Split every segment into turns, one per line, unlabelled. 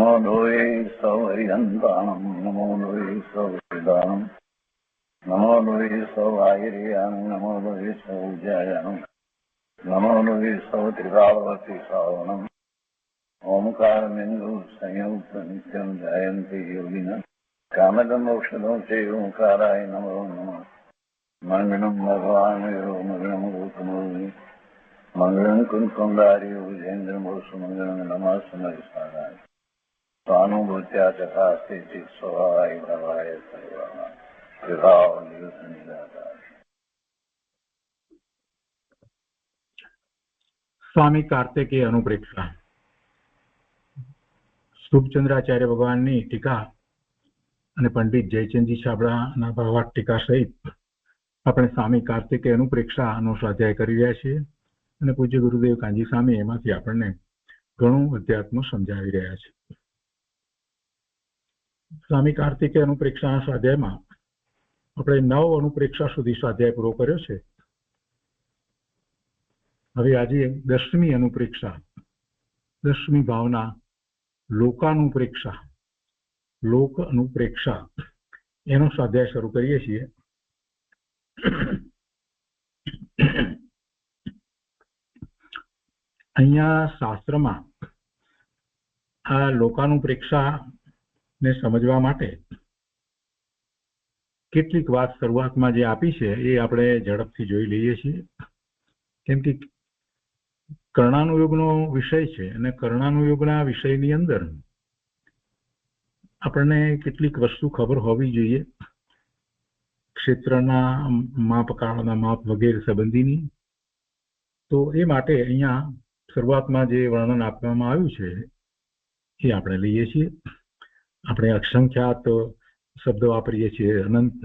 નમો લોહે સૌહરિહંતાણમ નમો લોહે સૌહૃદાનમ નમો લોહે સૌઆયર્યાન નમો લોહે સૌજ્યાયાન નમો લોહે સૌત્રિકાળવતી શ્રાવણમ ઓમકારમેન્દુ સંયુક્ત નિત્યમ જયંતિ યોગિના કામદમ ઔષધો છે ઓંકારાય નમો નમઃ મંગળમ ભગવાન મંગળમ ગૌતમોની મંગળમ કુંકુંદારી વિજેન્દ્રમોસુ મંગળમ નમઃ સમયસારાય સ્વાનુભૂત્યા ચકાસ્તે સ્વભાવાય ભવાય સર્વાય વિભાવ નિયુત નિરાકાર.
સ્વામી કાર્તિકેય અનુપ્રેક્ષા. શુભચંદ્રાચાર્ય ભગવાનની ટીકા અને પંડિત જયચંદજી છાબડાના ભાવાર્થ ટીકા સહિત આપણે સ્વામી કાર્તિકેય અનુપ્રેક્ષાનો સ્વાધ્યાય કરી રહ્યા છીએ અને પૂજ્ય ગુરુદેવ કાંજી સ્વામી એમાંથી આપણને ઘણું અધ્યાત્મ સમજાવી રહ્યા છે. સ્વામી કાર્તિકેય અનુપ્રેક્ષાના સ્વાધ્યાયમાં આપણે 9 અનુપ્રેક્ષા સુધી સ્વાધ્યાય પૂરો કર્યો છે. હવે આજે 10મી અનુપ્રેક્ષા, 10મી ભાવના લોકાનુપ્રેક્ષા, લોક અનુપ્રેક્ષા એનો સ્વાધ્યાય શરૂ કરીએ છીએ. અહીંયા શાસ્ત્રમાં આ લોકાનુપ્રેક્ષા ને સમજવા માટે કેટલીક વાત શરૂઆતમાં જે આપી છે એ આપણે ઝડપથી જોઈ લઈએ છીએ. કેમ કે કર્ણાનુયોગનો વિષય છે અને કર્ણાનુયોગના વિષયની અંદર આપણને કેટલીક વસ્તુ ખબર હોવી જોઈએ, ક્ષેત્રના માપ, કાળના માપ વગેરે સંબંધીની. તો એ માટે અહીંયા શરૂઆતમાં જે વર્ણન આપવામાં આવ્યું છે એ આપણે લઈએ છીએ. આપણે અસંખ્યાત શબ્દ વાપરીએ છીએ, અનંત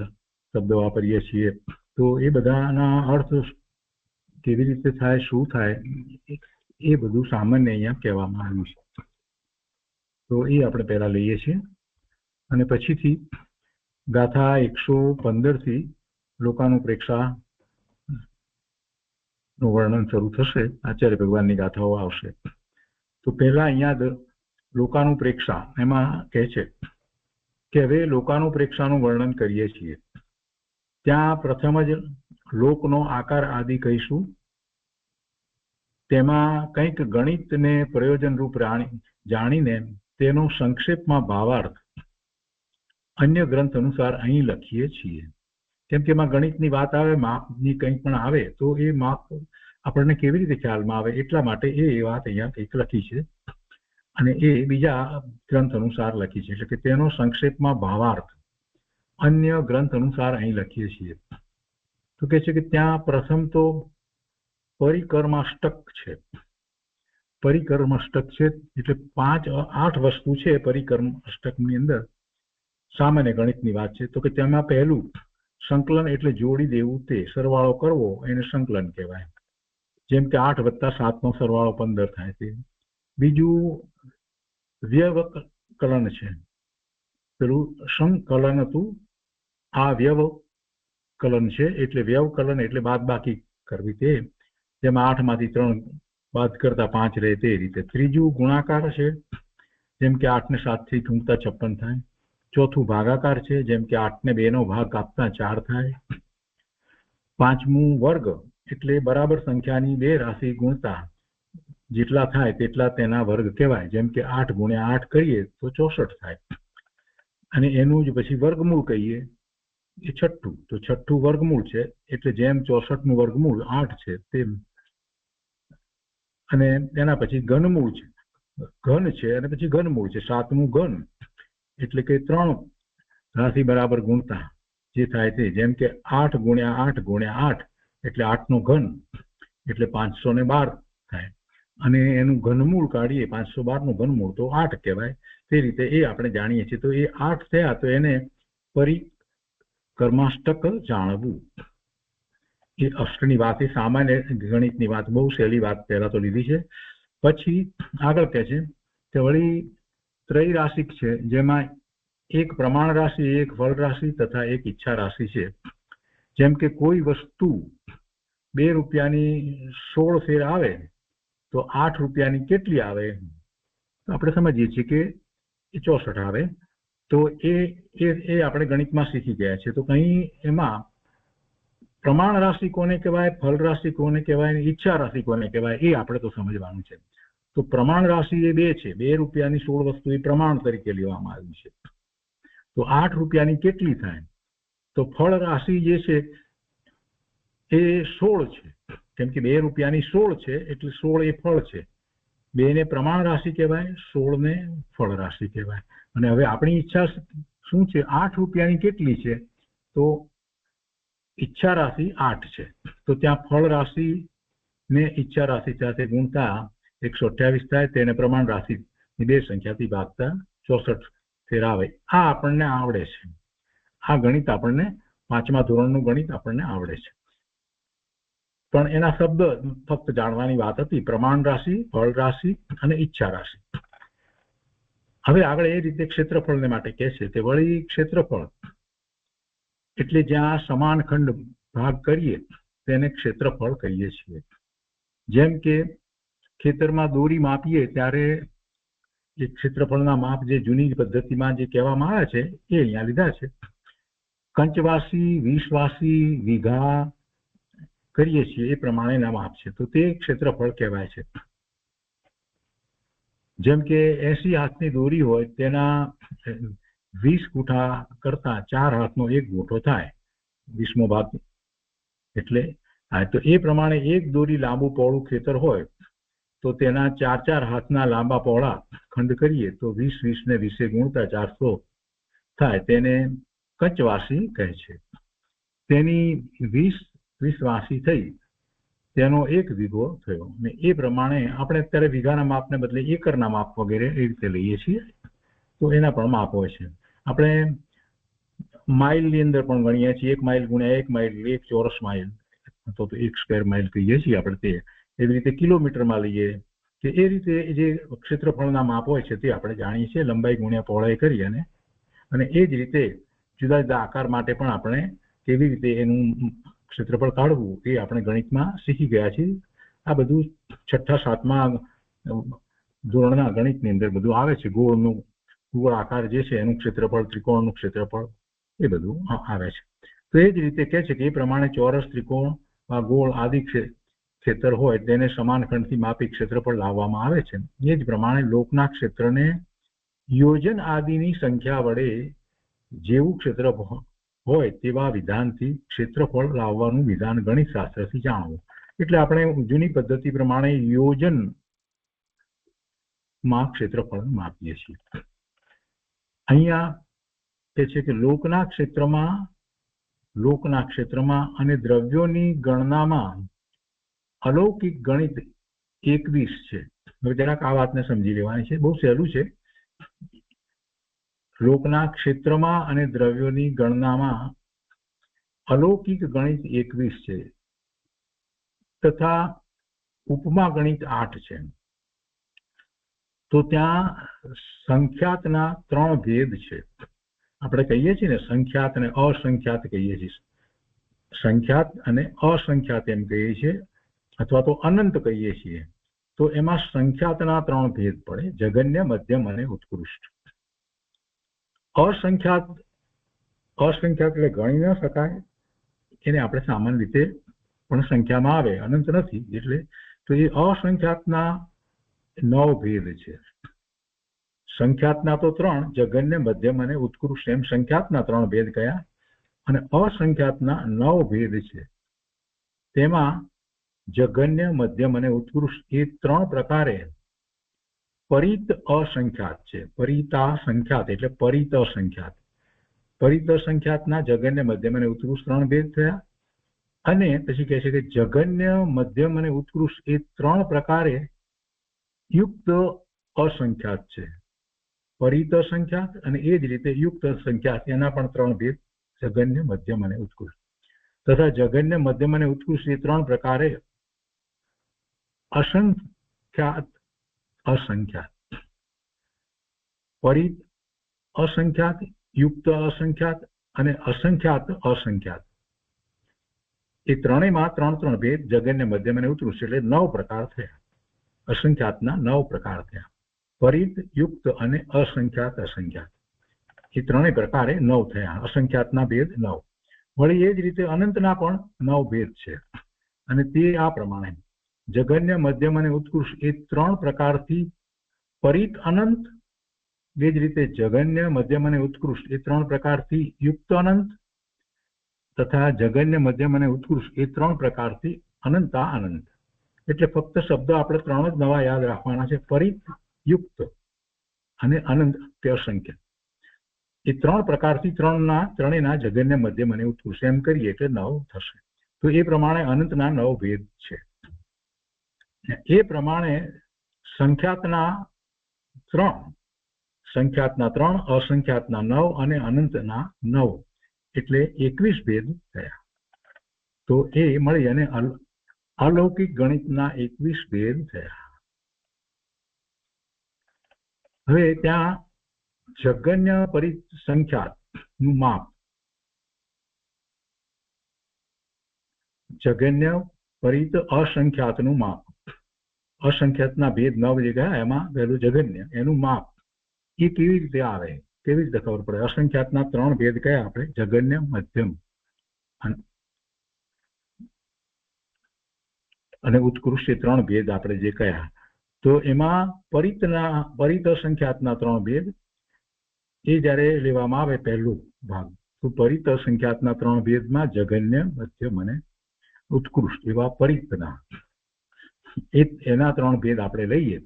શબ્દ વાપરીએ છીએ, તો એ બધાના અર્થ કેવી રીતે થાય, શું થાય, એ બધું સામાન્ય અહીંયા કહેવામાં આવ્યું છે. તો એ આપણે પહેલા લઈએ છીએ અને પછીથી ગાથા 115 થી લોકાનુપ્રેક્ષા નું વર્ણન શરૂ થશે. આચાર્ય ભગવાનની ગાથાઓ આવશે. તો પહેલા અહીંયા લોકાનુપ્રેક્ષા એમાં કહે છે કે હવે લોકાનુપ્રેક્ષાનું વર્ણન કરીએ છીએ. ત્યાં પ્રથમ જ લોકનો આકાર આદિ કહીશું. તેમાં કંઈક ગણિતને પ્રયોજનરૂપ જાણીને તેનો સંક્ષેપમાં ભાવાર્થ અન્ય ગ્રંથ અનુસાર અહીં લખીએ છીએ. કેમ કે એમાં ગણિતની વાત આવે, માપની કંઈ પણ આવે તો એ માપ આપણને કેવી રીતે ખ્યાલમાં આવે એટલા માટે એ વાત અહીંયા કંઈક લખી છે અને એ બીજા ગ્રંથ અનુસાર લખી છે. એટલે કે તેનો સંક્ષેપમાં ભાવાર્થ અન્ય ગ્રંથ અનુસાર અહીં લખીએ છીએ. તો કહે છે કે ત્યાં પ્રથમ તો પરિકર્માષ્ટક છે. પરિકર્માષ્ટક છે એટલે 8 વસ્તુ છે પરિકર્માષ્ટકની અંદર. સામાન્ય ગણિતની વાત છે. તો કે તેમાં પહેલું સંકલન એટલે જોડી દેવું, તે સરવાળો કરવો એને સંકલન કહેવાય. જેમ કે 8 + 7 નો સરવાળો 15 થાય છે. બીજું વ્યવકલન છે. પેલું સંકલન હતું, આ વ્યવકલન છે એટલે વ્યવકલન એટલે બાદબાકી કરવી. તે જેમાં 8 માંથી 3 બાદ કરતા 5 રહે તે રીતે. ત્રીજું ગુણાકાર છે, જેમ કે 8 ને 7 થી ગુણતા 56 થાય. ચોથું ભાગાકાર છે, જેમ કે 8 ને 2 નો ભાગ આપતા 4 થાય. પાંચમું વર્ગ એટલે બરાબર સંખ્યાની 2 રાશિ ગુણતા જેટલા થાય તેટલા તેના વર્ગ કહેવાય. જેમ કે 8 × 8 કરીએ તો 64 થાય અને એનું જ પછી વર્ગમૂળ કહીએ એ છઠ્ઠું. તો છઠ્ઠું વર્ગમૂળ છે એટલે જેમ 64 નું વર્ગમૂળ 8 છે તેમ. અને એના પછી ઘનમૂળ છે, ઘન છે અને પછી ઘનમૂળ છે. 7મું ઘન એટલે કે 3 રાશિ બરાબર ગુણતા જે થાય તે. જેમ કે 8 × 8 × 8 એટલે 8 નો ઘન એટલે 512 થાય અને એનું ઘનમૂળ કાઢીએ 512 નું ઘનમૂળ તો 8 કહેવાય. તે રીતે એ આપણે જાણીએ છીએ. તો એ 8 થયા તો એને પરિકર્માષ્ટક જાણવું. એ અષ્ટની વાત, એ સામાન્ય ગણિતની વાત, બહુ સહેલી વાત પહેલા તો લીધી છે. પછી આગળ કહે છે કે વળી ત્રૈરાશિક છે, જેમાં એક પ્રમાણ રાશિ, એક ફળ રાશિ તથા એક ઈચ્છા રાશિ છે. જેમ કે કોઈ વસ્તુ 2 રૂપિયાની 16 ફેર આવે તો 8 રૂપિયાની કેટલી આવે? તો આપણે સમજીએ છીએ કે એ 64 આવે. તો એ આપણે ગણિતમાં શીખી ગયા છે. તો કઈ એમાં પ્રમાણ રાશિ કોને કહેવાય, ફળ રાશિ કોને કહેવાય, ઈચ્છા રાશિ કોને કહેવાય, એ આપણે તો સમજવાનું છે. તો પ્રમાણ રાશિ એ 2 છે. 2 રૂપિયાની 16 વસ્તુ એ પ્રમાણ તરીકે લેવામાં આવી છે. તો 8 રૂપિયાની કેટલી થાય? તો ફળ રાશિ જે છે એ 16 છે. કેમ કે 2 રૂપિયાની 16 છે એટલે 16 એ ફળ છે. 2 ને પ્રમાણ રાશિ કહેવાય, 16 ને ફળ રાશિ કહેવાય. અને હવે આપણી ઈચ્છા શું છે? 8 રૂપિયાની કેટલી છે? તો ઈચ્છા રાશિ 8 છે. તો ત્યાં ફળ રાશિ ને ઈચ્છા રાશિ સાથે ગુણતા 128 થાય. તેને પ્રમાણ રાશિ ની 2 સંખ્યાથી ભાગતા 64 ફેરાવે. આ આપણને આવડે છે. આ ગણિત આપણને 5મા ધોરણનું ગણિત આપણને આવડે છે. પણ એના શબ્દ ફક્ત જાણવાની વાત હતી. પ્રમાણ રાશિ, ફળ રાશિ અને ઈચ્છા રાશિ. હવે આગળ એ રીતે ક્ષેત્રફળને માટે કહે છે. તે વળી ક્ષેત્રફળ એટલે જ્યાં સમાન ખંડ ભાગ કરીએ તેને ક્ષેત્રફળ કહીએ છીએ. જેમ કે ખેતરમાં દોરી માપીએ ત્યારે એ ક્ષેત્રફળના માપ જે જૂની પદ્ધતિમાં જે કહેવામાં આવે છે એ અહીંયા લીધા છે. કંચવાસી, 20 વાસી, વીઘા કરીએ છીએ એ પ્રમાણેના માપ છે. તો તે ક્ષેત્રફળ કહેવાય છે. જેમ કે 80 હાથની દોરી હોય તેના 20 ગુઠા કરતા 4 હાથનો 1 ગુઠો થાય, 20મો ભાગ. એટલે તો એ પ્રમાણે એક દોરી લાંબુ પહોળું ખેતર હોય તો તેના 4 હાથના લાંબા પહોળા ખંડ કરીએ તો 20 ને 20 ગુણતા 400 થાય. તેને કંચવાસી કહે છે. તેની 20 વાસી થઈ તેનો 1 વીઘો થયો. અને એ પ્રમાણે આપણે અત્યારે વીઘાના માપને બદલે એકરના માપ વગેરે એ રીતે લઈએ છીએ. તો એના પણ માપ હોય છે. આપણે માઇલની અંદર પણ ગણીએ છીએ. 1 માઇલ ગુણ્યા 1 માઇલ, 1 ચોરસ માઇલ, તો 1 સ્ક્વેર માઇલ કહીએ છીએ આપણે. તે એવી રીતે કિલોમીટરમાં લઈએ કે એ રીતે જે ક્ષેત્રફળના માપ હોય છે તે આપણે જાણીએ છીએ. લંબાઈ ગુણ્યા પહોળાઈ કરી અને એ જ રીતે જુદા જુદા આકાર માટે પણ આપણે કેવી રીતે એનું ક્ષેત્રફળ કાઢવું એ આપણે ગણિતમાં શીખી ગયા છીએ. આ બધું 6ઠા 7મા ધોરણના ગણિતની અંદર બધું આવે છે. ગોળ આકાર જે છે એનું ક્ષેત્રફળ, ત્રિકોણનું ક્ષેત્રફળ એ બધું આવે છે. તો એ જ રીતે કહે છે કે એ પ્રમાણે ચોરસ, ત્રિકોણ, ગોળ આદિ ક્ષેત્ર હોય તેને સમાન ખંડથી માપી ક્ષેત્રફળ લાવવામાં આવે છે. એ જ પ્રમાણે લોકના ક્ષેત્રને યોજન આદિની સંખ્યા વડે જેવું ક્ષેત્ર હોય તેવા વિધાનથી ક્ષેત્રફળ લાવવાનું વિધાન ગણિત શાસ્ત્રથી જાણવું. એટલે આપણે જૂની પદ્ધતિ પ્રમાણે યોજનમાં ક્ષેત્રફળ માપીએ છીએ. અહીંયા કહે છે કે લોકના ક્ષેત્રમાં અને દ્રવ્યોની ગણનામાં અલૌકિક ગણિત 21 છે. હવે જરાક આ વાતને સમજી લેવાની છે. બહુ સહેલું છે. લોકના ક્ષેત્રમાં અને દ્રવ્યોની ગણનામાં અલૌકિક ગણિત 21 છે તથા ઉપમા ગણિત 8 છે. તો ત્યાં સંખ્યાતના 3 ભેદ છે. આપણે કહીએ છીએ ને સંખ્યાત અને અસંખ્યાત કહીએ છીએ. સંખ્યાત અને અસંખ્યાત એમ કહીએ છીએ, અથવા તો અનંત કહીએ છીએ. તો એમાં સંખ્યાતના 3 ભેદ પડે: જગન્ય, મધ્યમ અને ઉત્કૃષ્ટ. અસંખ્યાત એટલે ગણી ન શકાય. એને આપણે સામાન્ય રીતે પણ સંખ્યામાં આવે, અનંત નથી. એટલે તો એ અસંખ્યાતના 9 ભેદ છે. સંખ્યાતના તો 3, જગન્ય, મધ્યમ અને ઉત્કૃષ્ટ એમ સંખ્યાતના 3 ભેદ કયા, અને અસંખ્યાતના 9 ભેદ છે. તેમાં જગન્ય, મધ્યમ અને ઉત્કૃષ્ટ એ 3 પ્રકારે પરિત અસંખ્યાત છે. પરિતા સંખ્યાત એટલે પરિત અસંખ્યાત. પરિત અસંખ્યાતના જગન્ય, મધ્યમ અને ઉત્કૃષ્ટ 3 ભેદ થયા. અને પછી કહે છે કે જગન્ય, મધ્યમ અને ઉત્કૃષ્ટ એ 3 પ્રકારે યુક્ત અસંખ્યાત છે. પરિત અસંખ્યાત અને એ જ રીતે યુક્ત અસંખ્યાત, એના પણ 3 ભેદ: જગન્ય, મધ્યમ અને ઉત્કૃષ્ટ. તથા જગન્ય, મધ્યમ અને ઉત્કૃષ્ટ એ 3 પ્રકારે અસંખ્યાત અસંખ્યાત. પરિત અસંખ્યાત, યુક્ત અસંખ્યાત અને અસંખ્યાત અસંખ્યાત. એ ત્રણેયમાં 3 ભેદ: જગન્ય, મધ્યમ અને ઉત્કૃષ્ટ, એટલે 9 પ્રકાર થયા. અસંખ્યાતના 9 પ્રકાર થયા. પરિત, યુક્ત અને અસંખ્યાત અસંખ્યાત એ ત્રણેય પ્રકારે 9 થયા. અસંખ્યાતના ભેદ 9. વળી એ જ રીતે અનંતના પણ 9 ભેદ છે અને તે આ પ્રમાણે જગન્ય, મધ્યમ અને ઉત્કૃષ્ટ એ 3 પ્રકારથી પરિત અનંત, એ જ રીતે જગન્ય, મધ્યમ અને ઉત્કૃષ્ટ એ 3 પ્રકારથી યુક્ત અનંત તથા જગન્ય, મધ્યમ અને ઉત્કૃષ્ટ એ 3 પ્રકારથી અનંતા અનંત. એટલે ફક્ત શબ્દ આપણે 3 જ નવા યાદ રાખવાના છે: પરિત, યુક્ત અને અનંત તે અસંખ્ય. એ 3 પ્રકારથી ત્રણેયના જગન્ય, મધ્યમ અને ઉત્કૃષ્ટ એમ કરીએ એટલે 9 થશે. તો એ પ્રમાણે અનંતના 9 ભેદ છે. એ પ્રમાણે સંખ્યાતના 3, અસંખ્યાતના 9 અને અનંતના 9 એટલે 21 ભેદ થયા. તો એ મળી અને અલૌકિક ગણિતના 21 ભેદ થયા. હવે ત્યાં જગન્ય, પરિત, સંખ્યાત નું માપ, જગન્ય, પરિત, અસંખ્યાત નું માપ. અસંખ્યાતના ભેદ 9 જે ગયા એમાં પહેલું જગન્ય, એનું માપ એ કેવી રીતે આવે, કેવી રીતે ખબર પડે? અસંખ્યાતના 3 ભેદ કયા આપણે? જગન્ય, મધ્યમ અને ઉત્કૃષ્ટ એ 3 ભેદ આપણે જે કયા. તો એમાં પરિત અસંખ્યાતના 3 ભેદ એ જ્યારે લેવામાં આવે પહેલું ભાગ, તો પરિત અસંખ્યાતના 3 ભેદમાં જગન્ય, મધ્યમ અને ઉત્કૃષ્ટ એવા પરિતના એના 3 ભેદ આપણે લઈએ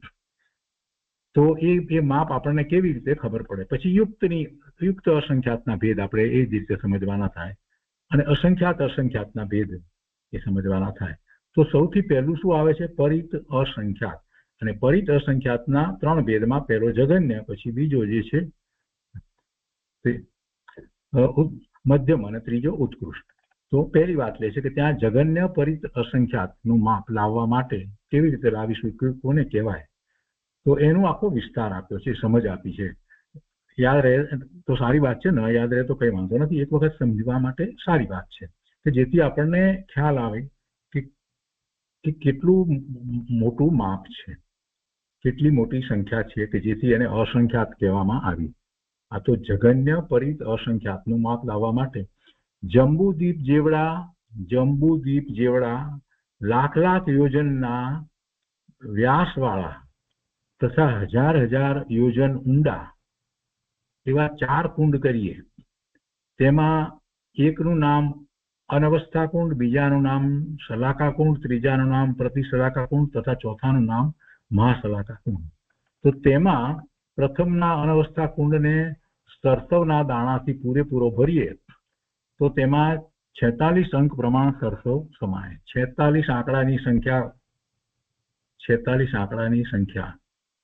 તો એ માપ આપણને કેવી રીતે ખબર પડે? પછી યુક્ત અસંખ્યાતના ભેદ આપણે એ જ રીતે સમજવાના થાય અને અસંખ્યાતના ભેદ એ સમજવાના થાય. તો સૌથી પહેલું શું આવે છે? પરિત અસંખ્યાત. અને પરિત અસંખ્યાતના 3 ભેદમાં પહેલો જગન્ય, પછી બીજો જે છે તે મધ્યમ અને ત્રીજો ઉત્કૃષ્ટ. તો પહેલી વાત લે છે કે ત્યાં જગન્ય, પરિત, અસંખ્યાતનું માપ લાવવા માટે કેવી રીતે લાવીશું, કોને કહેવાય? તો એનો આખો વિસ્તાર આપ્યો છે, સમજ આપી છે. યાદ રહે તો સારી વાત છે, ન યાદ રહે તો કઈ વાંધો નથી. એક વખત સમજવા માટે સારી વાત છે કે જેથી આપણને ખ્યાલ આવે કે કેટલું મોટું માપ છે, કેટલી મોટી સંખ્યા છે કે જેથી એને અસંખ્યાત કહેવામાં આવી. આ તો જગન્ય, પરિત, અસંખ્યાતનું માપ લાવવા માટે જંબુદ્વીપ જેવડા લાખ યોજનના વ્યાસવાળા તથા હજાર યોજન ઊંડા એવા 4 કુંડ કરીએ. તેમાં એકનું નામ અનવસ્થા કુંડ, બીજાનું નામ સલાકા કુંડ, ત્રીજાનું નામ પ્રતિસલાકા કુંડ તથા ચોથાનું નામ મહાસલાકા કુંડ. તો તેમાં પ્રથમના અનવસ્થા કુંડને સરસવના દાણાથી પૂરેપૂરો ભરીએ તો તેમાં 46 અંક પ્રમાણ સરસવ સમાય. 46 આંકડાની સંખ્યા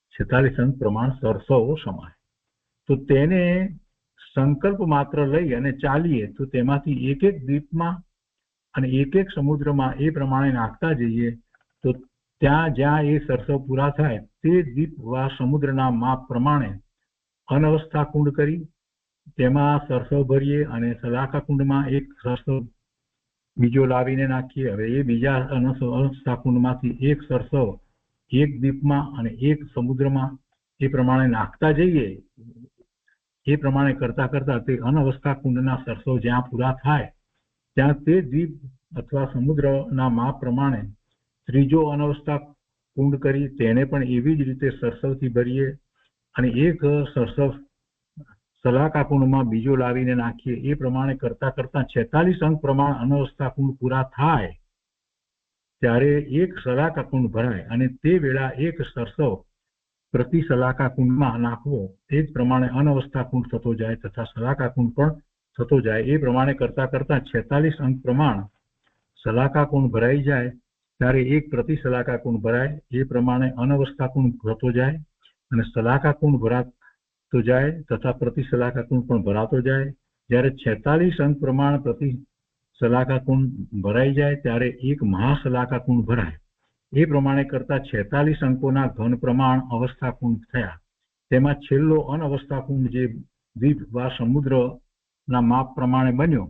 46 અંક પ્રમાણ સરસવ સમાય. તો તેને સંકલ્પ માત્ર લઈ અને ચાલીએ તો તેમાંથી એક દ્વીપમાં અને એક સમુદ્રમાં એ પ્રમાણે નાખતા જઈએ તો ત્યાં જ્યાં એ સરસવ પૂરા થાય તે દ્વીપ વા સમુદ્રના માપ પ્રમાણે અનવસ્થા કુંડ કરી તેમાં સરસવ ભરીએ અને સલાકા કુંડમાં એક સરસવ બીજો લાવીને નાખીએ. હવે એ બીજા અનવસ્થા કુંડમાંથી એક સરસવ એક દ્વીપમાં અને એક સમુદ્રમાં એ પ્રમાણે નાખતા જઈએ. એ પ્રમાણે કરતા કરતા તે અનવસ્થા કુંડના સરસવ જ્યાં પૂરા થાય ત્યાં તે દ્વીપ અથવા સમુદ્રના માપ પ્રમાણે ત્રીજો અનવસ્થા કુંડ કરી તેને પણ એવી જ રીતે સરસવથી ભરીએ અને એક સરસવ સલાકા કુંડમાં બીજો લાવીને નાખીએ. એ પ્રમાણે કરતા કરતા 46 અંક પ્રમાણ અનવસ્થા કુંડ પૂરા થાય ત્યારે એક સલાકા કુંડ ભરાય અને તે વેળા એક સરસવ પ્રતિ સલાકા કુંડમાં નાખવો. તે જ પ્રમાણે અનવસ્થા કુંડ થતો જાય તથા સલાકા કુંડ પણ થતો જાય. એ પ્રમાણે કરતા કરતા 46 અંક પ્રમાણ સલાકા કુંડ ભરાઈ જાય ત્યારે એક પ્રતિ સલાકા કુંડ ભરાય. એ પ્રમાણે અનવસ્થા કુંડ થતો જાય અને સલાકા કુંડ ભરાતો જાય તથા પ્રતિ સલાકા કુંડ પણ ભરાતો જાય. જ્યારે 46 અંક પ્રમાણ પ્રતિ સલાકા કુંડ ભરાઈ જાય ત્યારે એક મહાસલાકા કુંડ ભરાય. એ પ્રમાણે કરતા 46 અંકોના ઘન પ્રમાણ અવસ્થા કુંડ થયા. તેમાં છેલ્લો અનવસ્થા કુંડ જે દ્વીપ વા સમુદ્રના માપ પ્રમાણે બન્યો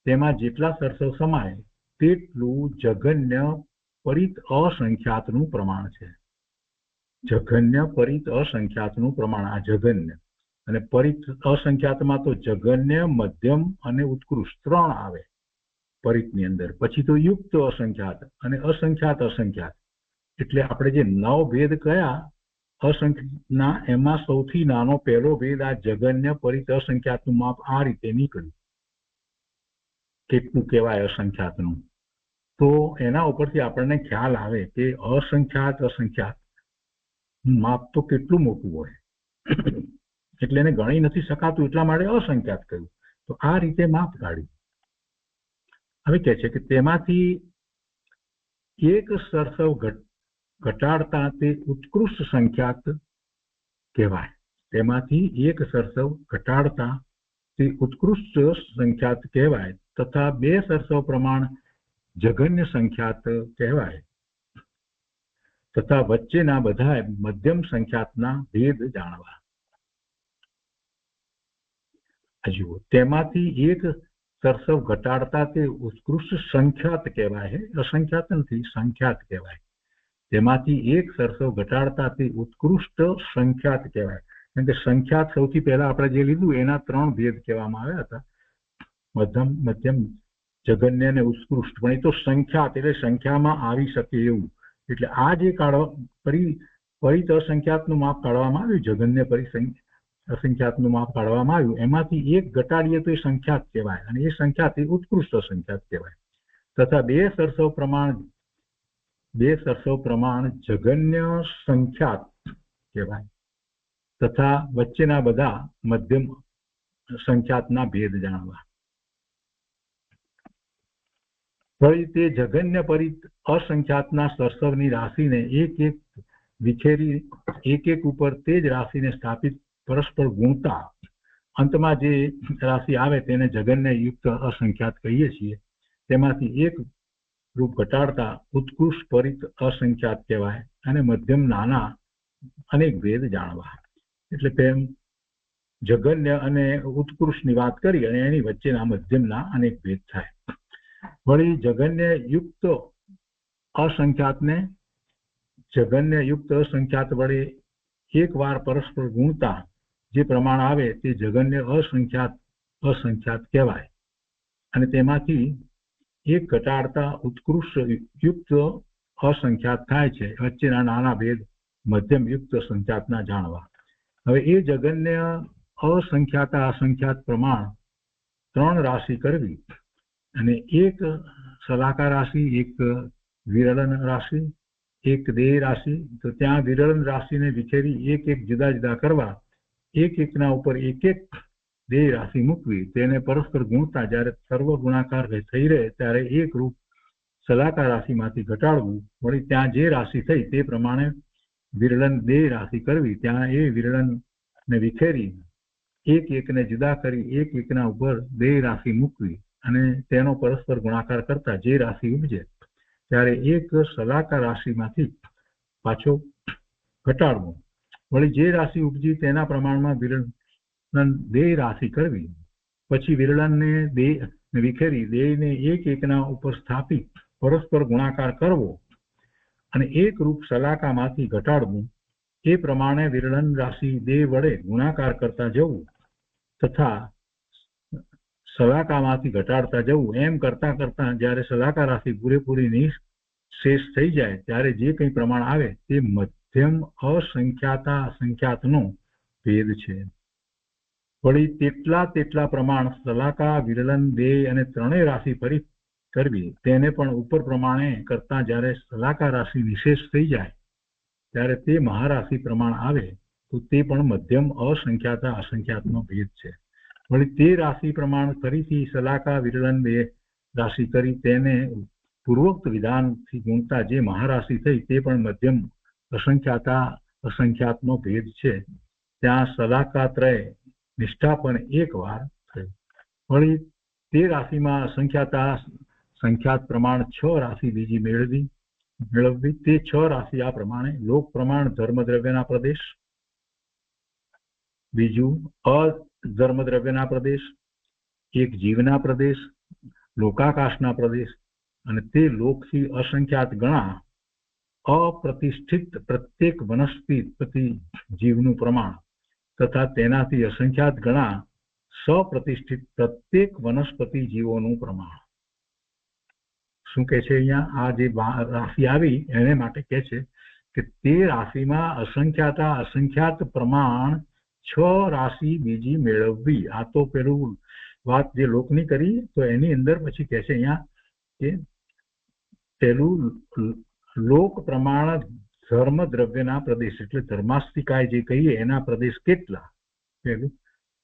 તેમાં જેટલા સરસવ સમાય તેટલું જગન્ય પરિત અસંખ્યાતનું પ્રમાણ છે. જઘન્ય પરિત અસંખ્યાતનું પ્રમાણ. આ જઘન્ય અને પરિત અસંખ્યાતમાં તો જઘન્ય, મધ્યમ અને ઉત્કૃષ્ટ 3 આવે પરિતની અંદર. પછી તો યુક્ત અસંખ્યાત અને અસંખ્યાત અસંખ્યાત. એટલે આપણે જે 9 ભેદ કયા અસંખ્યાતના, એમાં સૌથી નાનો પહેલો ભેદ આ જઘન્ય પરિત અસંખ્યાતનું માપ આ રીતે નીકળ્યું. કેટલું કહેવાય અસંખ્યાતનું? તો એના ઉપરથી આપણને ખ્યાલ આવે કે અસંખ્યાત માપ તો કેટલું મોટું હોય. એટલે એને ગણી નથી શકાતું, એટલા માટે અસંખ્યાત કહ્યું. તો આ રીતે માપ કાઢ્યું. હવે કહે છે કે તેમાંથી એક સરસવ ઘટાડતા તે ઉત્કૃષ્ટ સંખ્યાત કહેવાય. તેમાંથી એક સરસવ ઘટાડતા તે ઉત્કૃષ્ટ સંખ્યાત કહેવાય, તથા 2 સરસવ પ્રમાણ જઘન્ય સંખ્યાત કહેવાય, તથા વચ્ચેના બધા મધ્યમ સંખ્યાતના ભેદ જાણવા. જુઓ, તેમાંથી એક સરસવ ઘટાડતા તે ઉત્કૃષ્ટ સંખ્યાત કહેવાય. અસંખ્યાત નથી, સંખ્યાત કહેવાય. તેમાંથી એક સરસવ ઘટાડતા તે ઉત્કૃષ્ટ સંખ્યાત કહેવાય. કેમ કે સંખ્યાત સૌથી પહેલા આપણે જે લીધું એના 3 ભેદ કહેવામાં આવ્યા હતા, મધ્યમ, જઘન્ય અને ઉત્કૃષ્ટ. પણ એ તો સંખ્યાત એટલે સંખ્યામાં આવી શકે એવું. એટલે આ જે પરિત અસંખ્યાતનું માપ કાઢવામાં આવ્યું, જઘન્ય અસંખ્યાતનું માપ કાઢવામાં આવ્યું, એમાંથી એક ઘટાડીએ તો એ સંખ્યાત કહેવાય, અને એ સંખ્યાત એ ઉત્કૃષ્ટ અસંખ્યાત કહેવાય. તથા 2 સરસવ પ્રમાણ જઘન્ય સંખ્યાત કહેવાય, તથા વચ્ચેના બધા મધ્યમ સંખ્યાતના ભેદ જાણવા. ફરી તે જઘન્ય પરિત અસંખ્યાતના સરસવની રાશિને એક વિખેરી એક ઉપર તે જ રાશિને સ્થાપિત પરસ્પર ગુણતા અંતમાં જે રાશિ આવે તેને જઘન્ય યુક્ત અસંખ્યાત કહીએ છીએ. તેમાંથી એક રૂપ ઘટાડતા ઉત્કૃષ્ટ પરિત અસંખ્યાત કહેવાય, અને મધ્યમ નાના અનેક ભેદ જાણવા. એટલે તેમ જઘન્ય અને ઉત્કૃષ્ટની વાત કરી અને એની વચ્ચેના મધ્યમના અનેક ભેદ થાય. વળી જઘન્ય યુક્ત અસંખ્યાત વડે એક વાર પરસ્પર ગુણતા જે પ્રમાણ આવે તે જઘન્ય અસંખ્યાત કહેવાય, અને તેમાંથી એક ઘટાડતા ઉત્કૃષ્ટ યુક્ત અસંખ્યાત થાય છે. વચ્ચેના નાના ભેદ મધ્યમ યુક્ત સંખ્યાતના જાણવા. હવે એ જઘન્ય અસંખ્યાત પ્રમાણ 3 રાશિ કરવી, અને એક સલાકા રાશિ, એક વિરલન રાશિ, એક દેહ રાશિ. તો ત્યાં વિરલન રાશિને વિખેરી એક જુદા જુદા કરવા, એકના ઉપર એક દેહ રાશિ મૂકવી, તેને પરસ્પર ગુણતા જ્યારે સર્વ ગુણાકાર થઈ રહે ત્યારે એક રૂપ સલાકા રાશિમાંથી ઘટાડવું. વળી ત્યાં જે રાશિ થઈ તે પ્રમાણે વિરલન દેહ રાશિ કરવી, ત્યાં એ વિરલનને વિખેરી એકને જુદા કરી એકના ઉપર દેહ રાશિ મૂકવી, અને તેનો પરસ્પર ગુણાકાર કરતા જે રાશિ ઉપજે ત્યારે એક સલાકા રાશિમાંથી પાછો ઘટાડવો. વળી જે રાશિ ઉપજી તેના પ્રમાણમાં વિરલન દેહ રાશિ કરવી. પછી વિરલનને વિખેરી દેહને એકના ઉપર સ્થાપિત પરસ્પર ગુણાકાર કરવો, અને એક રૂપ સલાકામાંથી ઘટાડવું. એ પ્રમાણે વિરલન રાશિ દેહ વડે ગુણાકાર કરતા જવું તથા સલાકામાંથી ઘટાડતા જવું. એમ કરતા કરતા જ્યારે સલાકા રાશિ પૂરેપૂરી શેષ થઈ જાય ત્યારે જે કંઈ પ્રમાણ આવે તે મધ્યમ અસંખ્યાતનો ભેદ છે. વળી તેટલા પ્રમાણ સલાકા, વિરલન, દેહ અને 3 રાશિ પરિત કરવી. તેને પણ ઉપર પ્રમાણે કરતા જ્યારે સલાકા રાશિ નિશેષ થઈ જાય ત્યારે તે મહારાશિ પ્રમાણ આવે તો તે પણ મધ્યમ અસંખ્યાતનો ભેદ છે. વળી તે રાશિ પ્રમાણ ફરીથી સલાકા, વિરલન, દેહ રાશિ કરી તેને પૂર્વોક્ત વિધાનથી ગુણતા જે મહારાશિ થઈ તે પણ મધ્યમ અસંખ્યાતનો ભેદ છે. ત્યાં સલાકાત્રય નિષ્ઠા પણ એક વાર થયું. વળી તે રાશિમાં સંખ્યાત પ્રમાણ 6 રાશિ બીજી મેળવવી. તે 6 રાશિ આ પ્રમાણે: લોક પ્રમાણ ધર્મદ્રવ્યના પ્રદેશ, બીજું અધર્મદ્રવ્યના પ્રદેશ, એક જીવના પ્રદેશ, લોકાકાશના પ્રદેશ, અને તે લોકથી અસંખ્યાત ગણા અપ્રતિષ્ઠિત પ્રત્યેક વનસ્પતિ જીવનું પ્રમાણ તથા તેનાથી અસંખ્યાત ગણા સપ્રતિષ્ઠિત પ્રત્યેક વનસ્પતિ જીવોનું પ્રમાણ. શું કે છે અહીંયા? આ જે રાશિ આવી એને માટે કે છે કે તે રાશિમાં અસંખ્યાત પ્રમાણ 6 રાશિ બીજી મેળવવી. આ તો પેલું વાત જે લોકની કરી તો એની અંદર પછી કે છે અહીંયા કે પેલું લોક પ્રમાણ ધર્મ દ્રવ્યના પ્રદેશ એટલે ધર્માસ્તિકાય જે કહીએ એના પ્રદેશ કેટલા, પેલું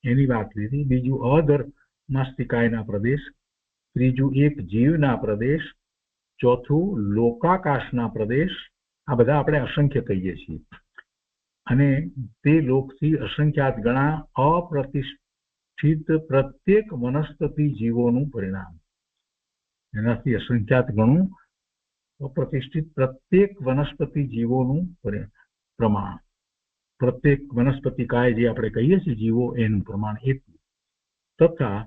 એની વાત લીધી. બીજું અધર્માસ્તિકાયના પ્રદેશ, ત્રીજું એક જીવના પ્રદેશ, ચોથું લોકાકાશના પ્રદેશ. આ બધા આપણે અસંખ્ય કહીએ છીએ. અને તે લોકથી અસંખ્યાત ગણા અપ્રતિષ્ઠિત પ્રત્યેક વનસ્પતિ જીવોનું પરિણામ. એનાથી અસંખ્યાત ગણું અપ્રતિષ્ઠિત પ્રત્યેક વનસ્પતિ જીવોનું પ્રમાણ. પ્રત્યેક વનસ્પતિ કાય જે આપણે કહીએ છીએ જીવો એનું પ્રમાણ એટલું. તથા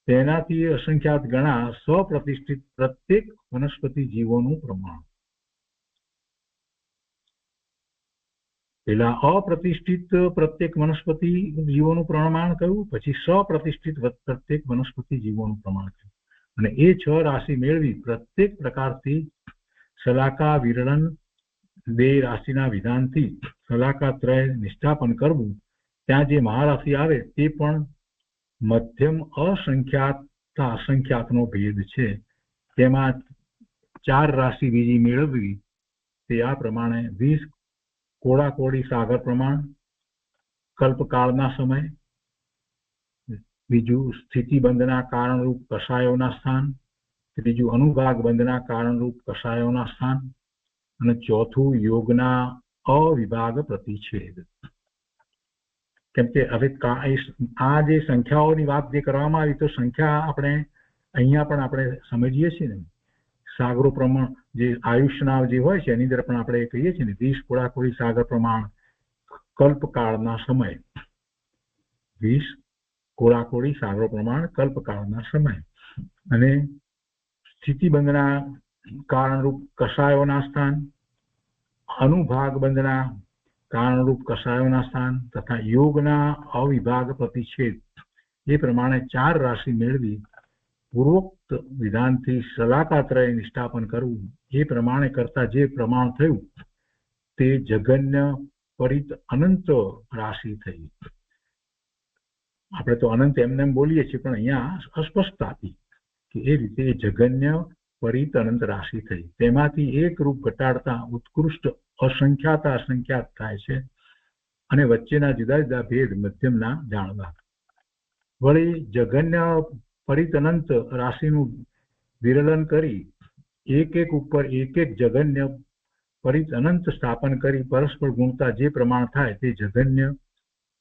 તેનાથી અસંખ્યાત ગણા સ્વપ્રતિષ્ઠિત પ્રત્યેક વનસ્પતિ જીવોનું પ્રમાણ. પેલા અપ્રતિષ્ઠિત પ્રત્યેક વનસ્પતિ જીવોનું પ્રમાણ કયું, પછી સપ્રતિષ્ઠિત પ્રત્યેક વનસ્પતિ જીવોનું પ્રમાણ કયું. અને એ 6 રાશિ મેળવી પ્રત્યેક પ્રકારથી શલાકા વિરળન 2 રાશિના વિધાનથી શલાકાત્રય નિષ્ઠાપન કરવું. ત્યાં જે મહારાશિ આવે તે પણ મધ્યમ અસંખ્યાતનો ભેદ છે. તેમાં 4 રાશિ બીજી મેળવવી. તે આ પ્રમાણે 20 કોડાકોડી સાગર પ્રમાણ કલ્પકાળના સમય, બીજું સ્થિતિબંધના કારણરૂપ કષાયોના સ્થાન, ત્રીજું અનુભાગ બંધના કારણરૂપ કષાયોના સ્થાન, અને ચોથું યોગના અવિભાગ પ્રતિછેદ. કેમ કે હવે આ જે સંખ્યાઓની વાત જે કરવામાં આવી તો સંખ્યા આપણે અહીંયા પણ આપણે સમજીએ છીએ ને, સાગરો પ્રમાણ જે આયુષ્યના જે હોય છે એની અંદર પણ આપણે કહીએ છીએ ને 20 કોડાકોડી સાગર પ્રમાણ કલ્પકાળના સમય, 20 કોડાકોડી સાગર પ્રમાણ કલ્પકાળના સમય, અને સ્થિતિબંધના કારણરૂપ કષાયોના સ્થાન, અનુભાગ બંધના કારણરૂપ કષાયોના સ્થાન તથા યોગના અવિભાગ પ્રતિછેદ. એ પ્રમાણે 4 રાશિ મેળવી પૂર્વોક્ત વિધાનથી શલાકાત્રય નિષ્ઠાપન કરવું. એ પ્રમાણે કરતા જે પ્રમાણ થયું તે જગન્ય પરિત અનંત રાશિ થઈ. આપણે તો અનંત એમને બોલીએ છીએ પણ અહીંયા અસ્પષ્ટતા હતી કે એ રીતે જગન્ય પરિત અનંત રાશિ થઈ. તેમાંથી એક રૂપ ઘટાડતા ઉત્કૃષ્ટ અસંખ્યાત થાય છે અને વચ્ચેના જુદા જુદા ભેદ મધ્યમના જાણવા. વળી જગન્ય પરિત અનંત રાશિનું વિરલન કરી એક ઉપર એક જગન્ય પરિત અનંત સ્થાપન કરી પરસ્પર ગુણતા જે પ્રમાણ થાય તે જગન્ય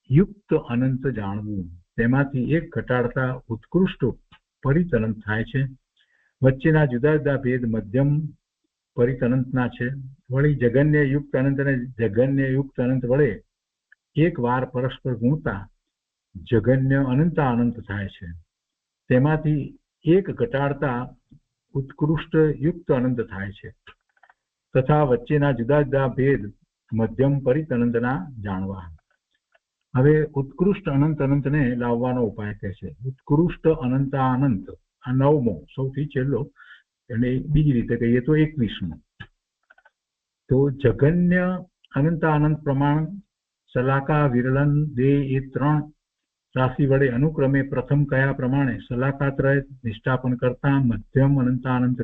યુક્ત અનંત જાણવું. તેમાંથી એક ઘટાડતા ઉત્કૃષ્ટ પરિત અનંત થાય છે. વચ્ચેના જુદા જુદા ભેદ મધ્યમ પરિત અનંતના છે. વળી જગન્ય યુક્ત અનંત અને જગન્ય યુક્ત અનંત વડે એક વાર પરસ્પર ગુણતા જગન્ય અનંતા અનંત થાય છે. તેમાંથી એક ઘટાડતા ઉત્કૃષ્ટ યુક્ત અનંત થાય છે. તથા વચ્ચેના જુદા જુદા ભેદ મધ્યમ પરિત અનંતના જાણવા. હવે ઉત્કૃષ્ટ અનંતને લાવવાનો ઉપાય કહે છે. ઉત્કૃષ્ટ અનંતા અનંત આ 9મો સૌથી છેલ્લો, અને બીજી રીતે કહીએ તો 21મો. તો જગન્ય અનંતા અનંત પ્રમાણ શલાકા વિરલન 2 એ 3 રાશિ વડે અનુક્રમે પ્રથમ કયા પ્રમાણે શલાકાત્રય નિષ્ઠાપન કરતા મધ્યમ અનંતા અનંત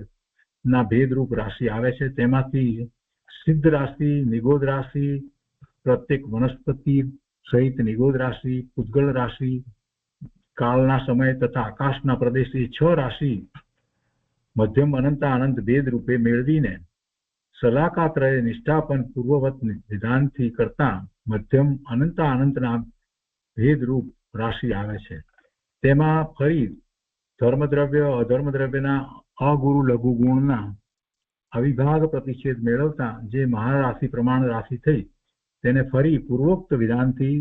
ના ભેદરૂપ રાશિ આવે છે. તેમાંથી સિદ્ધ રાશિ, નિગોદ રાશિ, પ્રત્યેક વનસ્પતિ સહિત નિગોદ રાશિ, પૂતગળ રાશિ, કાળના સમય તથા આકાશના પ્રદેશ એ 6 રાશિ મધ્યમ અનંતા અનંત ભેદ રૂપે મેળવીને શલાકાત્રય નિષ્ઠાપન પૂર્વવત વિધાનથી કરતા મધ્યમ અનંતા અનંતના ભેદરૂપ રાશિ આવે છે. તેમાં ફરી ધર્મદ્રવ્ય અધર્મદ્રવ્યના અગુરુ લઘુ ગુણના અવિભાગ પ્રતિષેધ મેળવતા જે મહારાશિ પ્રમાણ રાશિ થઈ તેને ફરી પૂર્વોક્ત વિધાનથી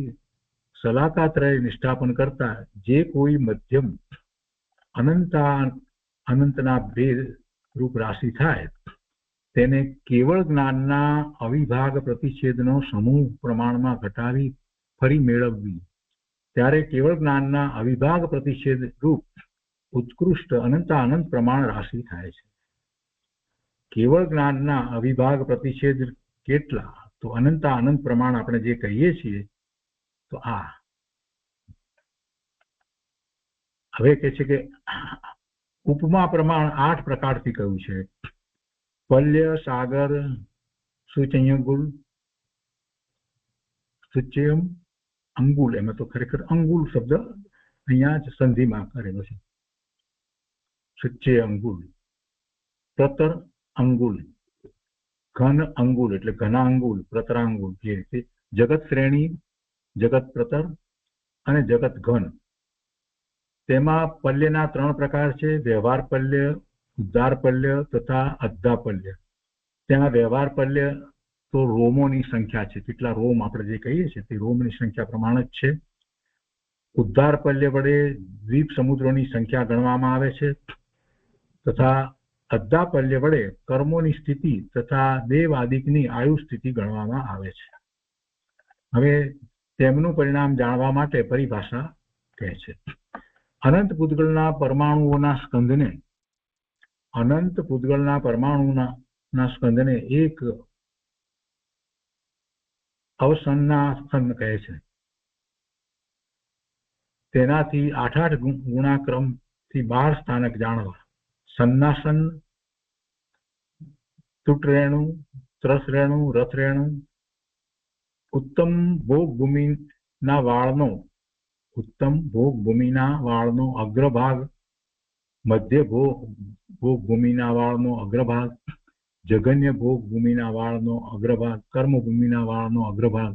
શલાકાત્રય નિષ્ઠાપન કરતા જે કોઈ મધ્યમ અનંતા અનંતના ભેદ રૂપ રાશિ થાય તેને કેવળ જ્ઞાનના અવિભાગ પ્રતિષેધનો સમૂહ પ્રમાણમાં ઘટાવી ફરી મેળવવી, ત્યારે કેવળ જ્ઞાનના અવિભાગ પ્રતિષેધ રૂપ ઉત્કૃષ્ટ અનંત પ્રમાણ રાશિ થાય છે. કેવળ જ્ઞાનના અવિભાગ પ્રતિષેધ કેટલા? તો અનંત પ્રમાણ આપણે જે કહીએ છીએ તો આ હવે કે છે કે ઉપમા પ્રમાણ 8 પ્રકારથી કહ્યું છે. પલ્ય, સાગર, સુચયંગુલ, સુચયમ, અંગુલ. એમાં તો ખરેખર અંગુલ શબ્દ અહીંયા જ સંધિમાં કરેલો છે. સુચય અંગુલ, પ્રતર અંગુલ, ઘન અંગુલ એટલે ઘના અંગુલ, પ્રતરાંગુલ. જે રીતે જગત શ્રેણી, જગત પ્રતર અને જગત ઘન. તેમાં પલ્યના 3 પ્રકાર છે: વ્યવહાર પલ્ય, ઉદ્ધાર પલ્ય તથા અદ્ધા પલ્ય. ત્યાં વ્યવહાર પલ્ય તો રોમોની સંખ્યા છે, કેટલા રોમ આપણે જે કહીએ છીએ તે રોમની સંખ્યા પ્રમાણે જ છે. ઉદ્ધાર પલ્ય વડે દ્વીપ સમુદ્રોની સંખ્યા ગણવામાં આવે છે તથા અદ્ધા પલ્ય વડે કર્મોની સ્થિતિ તથા દેવ આદિકની આયુ સ્થિતિ ગણવામાં આવે છે. હવે તેમનું પરિણામ જાણવા માટે પરિભાષા કહે છે. અનંત પૂતગલના પરમાણુઓના સ્કંદને એક અવસન્નાસન કહે છે. તેનાથી 8 ગુણાક્રમથી 12 સ્થાનક જાણવા. સન્નાસન, તૂટરેણુ, ત્રસરેણુ, રથરેણુ, ઉત્તમ ભોગ ભૂમિના વાળનો અગ્રભાગ, મધ્ય ભોગ ભૂમિના વાળનો અગ્રભાગ, જઘન્ય ભોગ ભૂમિના વાળનો અગ્રભાગ, કર્મ ભૂમિના વાળનો અગ્રભાગ,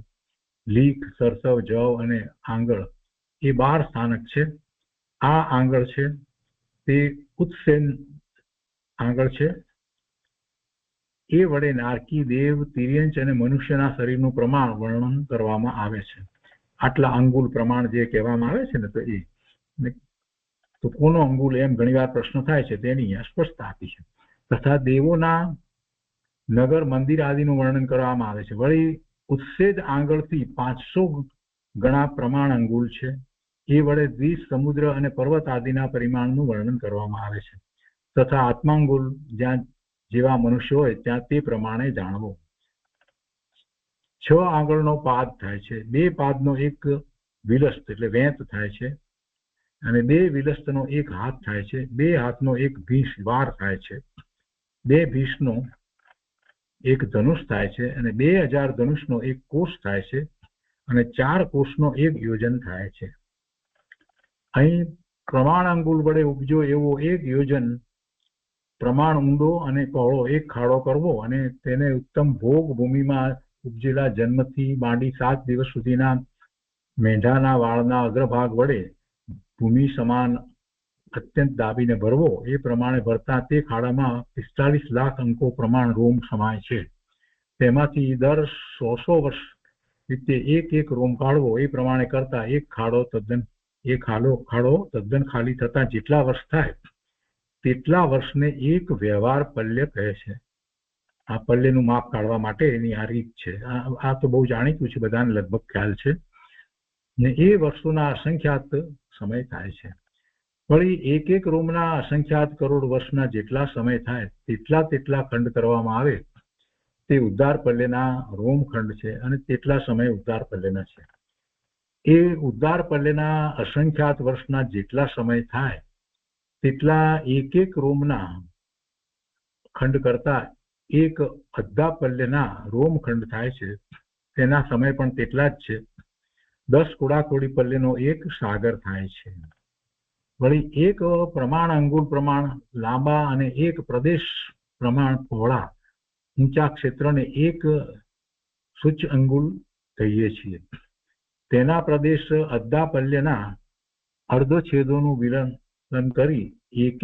લીખ, સરસવ, જવ અને આંગળ એ 12 સ્થાનક છે. આ આંગળ છે તે ઉત્સેન આંગળ છે. એ વડે નારકી, દેવ, તિર્યંચ અને મનુષ્યના શરીરનું પ્રમાણ વર્ણન કરવામાં આવે છે. આટલા અંગુલ પ્રમાણ જે કહેવામાં આવે છે ને તો કોનો અંગુલ એમ ઘણીવાર પ્રશ્ન થાય છે, તેની સ્પષ્ટતા આપી છે. તથા દેવોના નગર, મંદિર આદિનું વર્ણન કરવામાં આવે છે. વળી ઉત્સેદ આંગળથી 500 ગણા પ્રમાણ અંગુલ છે. એ વડે દ્વીપ, સમુદ્ર અને પર્વત આદિના પરિમાણનું વર્ણન કરવામાં આવે છે. તથા આત્માંગુલ જ્યાં જેવા મનુષ્ય હોય ત્યાં તે પ્રમાણે જાણવો. 6 આંગળનો પાદ થાય છે. 2 પાદનો એક વિલસ્ત એટલે વેંત થાય છે અને 2 વિલસ્તનો એક હાથ થાય છે. 2 હાથનો એક ભીંસ વાર થાય છે. 2 ભીંસનો એક ધનુષ થાય છે અને 2000 ધનુષનો એક કોષ થાય છે અને 4 કોષનો એક યોજન થાય છે. અહીં પ્રમાણ અંગુલ વડે ઉપજો એવો એક યોજન પ્રમાણ ઊંડો અને પહોળો એક ખાડો કરવો અને તેને ઉત્તમ ભોગ ભૂમિમાં ઉપજેલા જન્મથી માંડી 7 દિવસ સુધીના મેંઢાના વાળના અગ્રભાગ વડે ભૂમિ સમાન અત્યંત દાબીને ભરવો. એ પ્રમાણે ભરતા તે ખાડામાં 45 લાખ અંકો પ્રમાણ રોમ સમાય છે. તેમાંથી દર 100 વર્ષ રીતે એક રોમ કાઢવો. એ પ્રમાણે કરતા એક ખાડો તદ્દન ખાલી થતા જેટલા વર્ષ થાય તેટલા વર્ષને એક વ્યવહાર પલ્ય કહે છે. આ પલ્યનું માપ કાઢવા માટે એની આ રીત છે. આ તો બહુ જાણીતું છે, બધાને લગભગ ખ્યાલ છે ને. એ વર્ષોના અસંખ્યાત સમય થાય છે. વળી એક રોમના અસંખ્યાત કરોડ વર્ષના જેટલા સમય થાય તેટલા ખંડ કરવામાં આવે તે ઉદ્ધાર પલ્યના રોમ ખંડ છે અને તેટલા સમય ઉદ્ધાર પલ્યના છે. એ ઉદ્ધાર પલ્યના અસંખ્યાત વર્ષના જેટલા સમય થાય તેટલા એક રોમના ખંડ કરતા એક અદ્ધા પલ્યના રોમ ખંડ થાય છે. તેના સમય પણ તેટલા જ છે. 10 કોડાકોડી પલ્યનો એક સાગર થાય છે. વળી એક પ્રમાણ અંગુલ પ્રમાણ લાંબા અને એક પ્રદેશ પ્રમાણ પહોળા ઊંચા ક્ષેત્રને એક સૂચ અંગુલ કહીએ છીએ. તેના પ્રદેશ અદ્ધા પલ્યના અર્ધછેદોનું વિલન કરી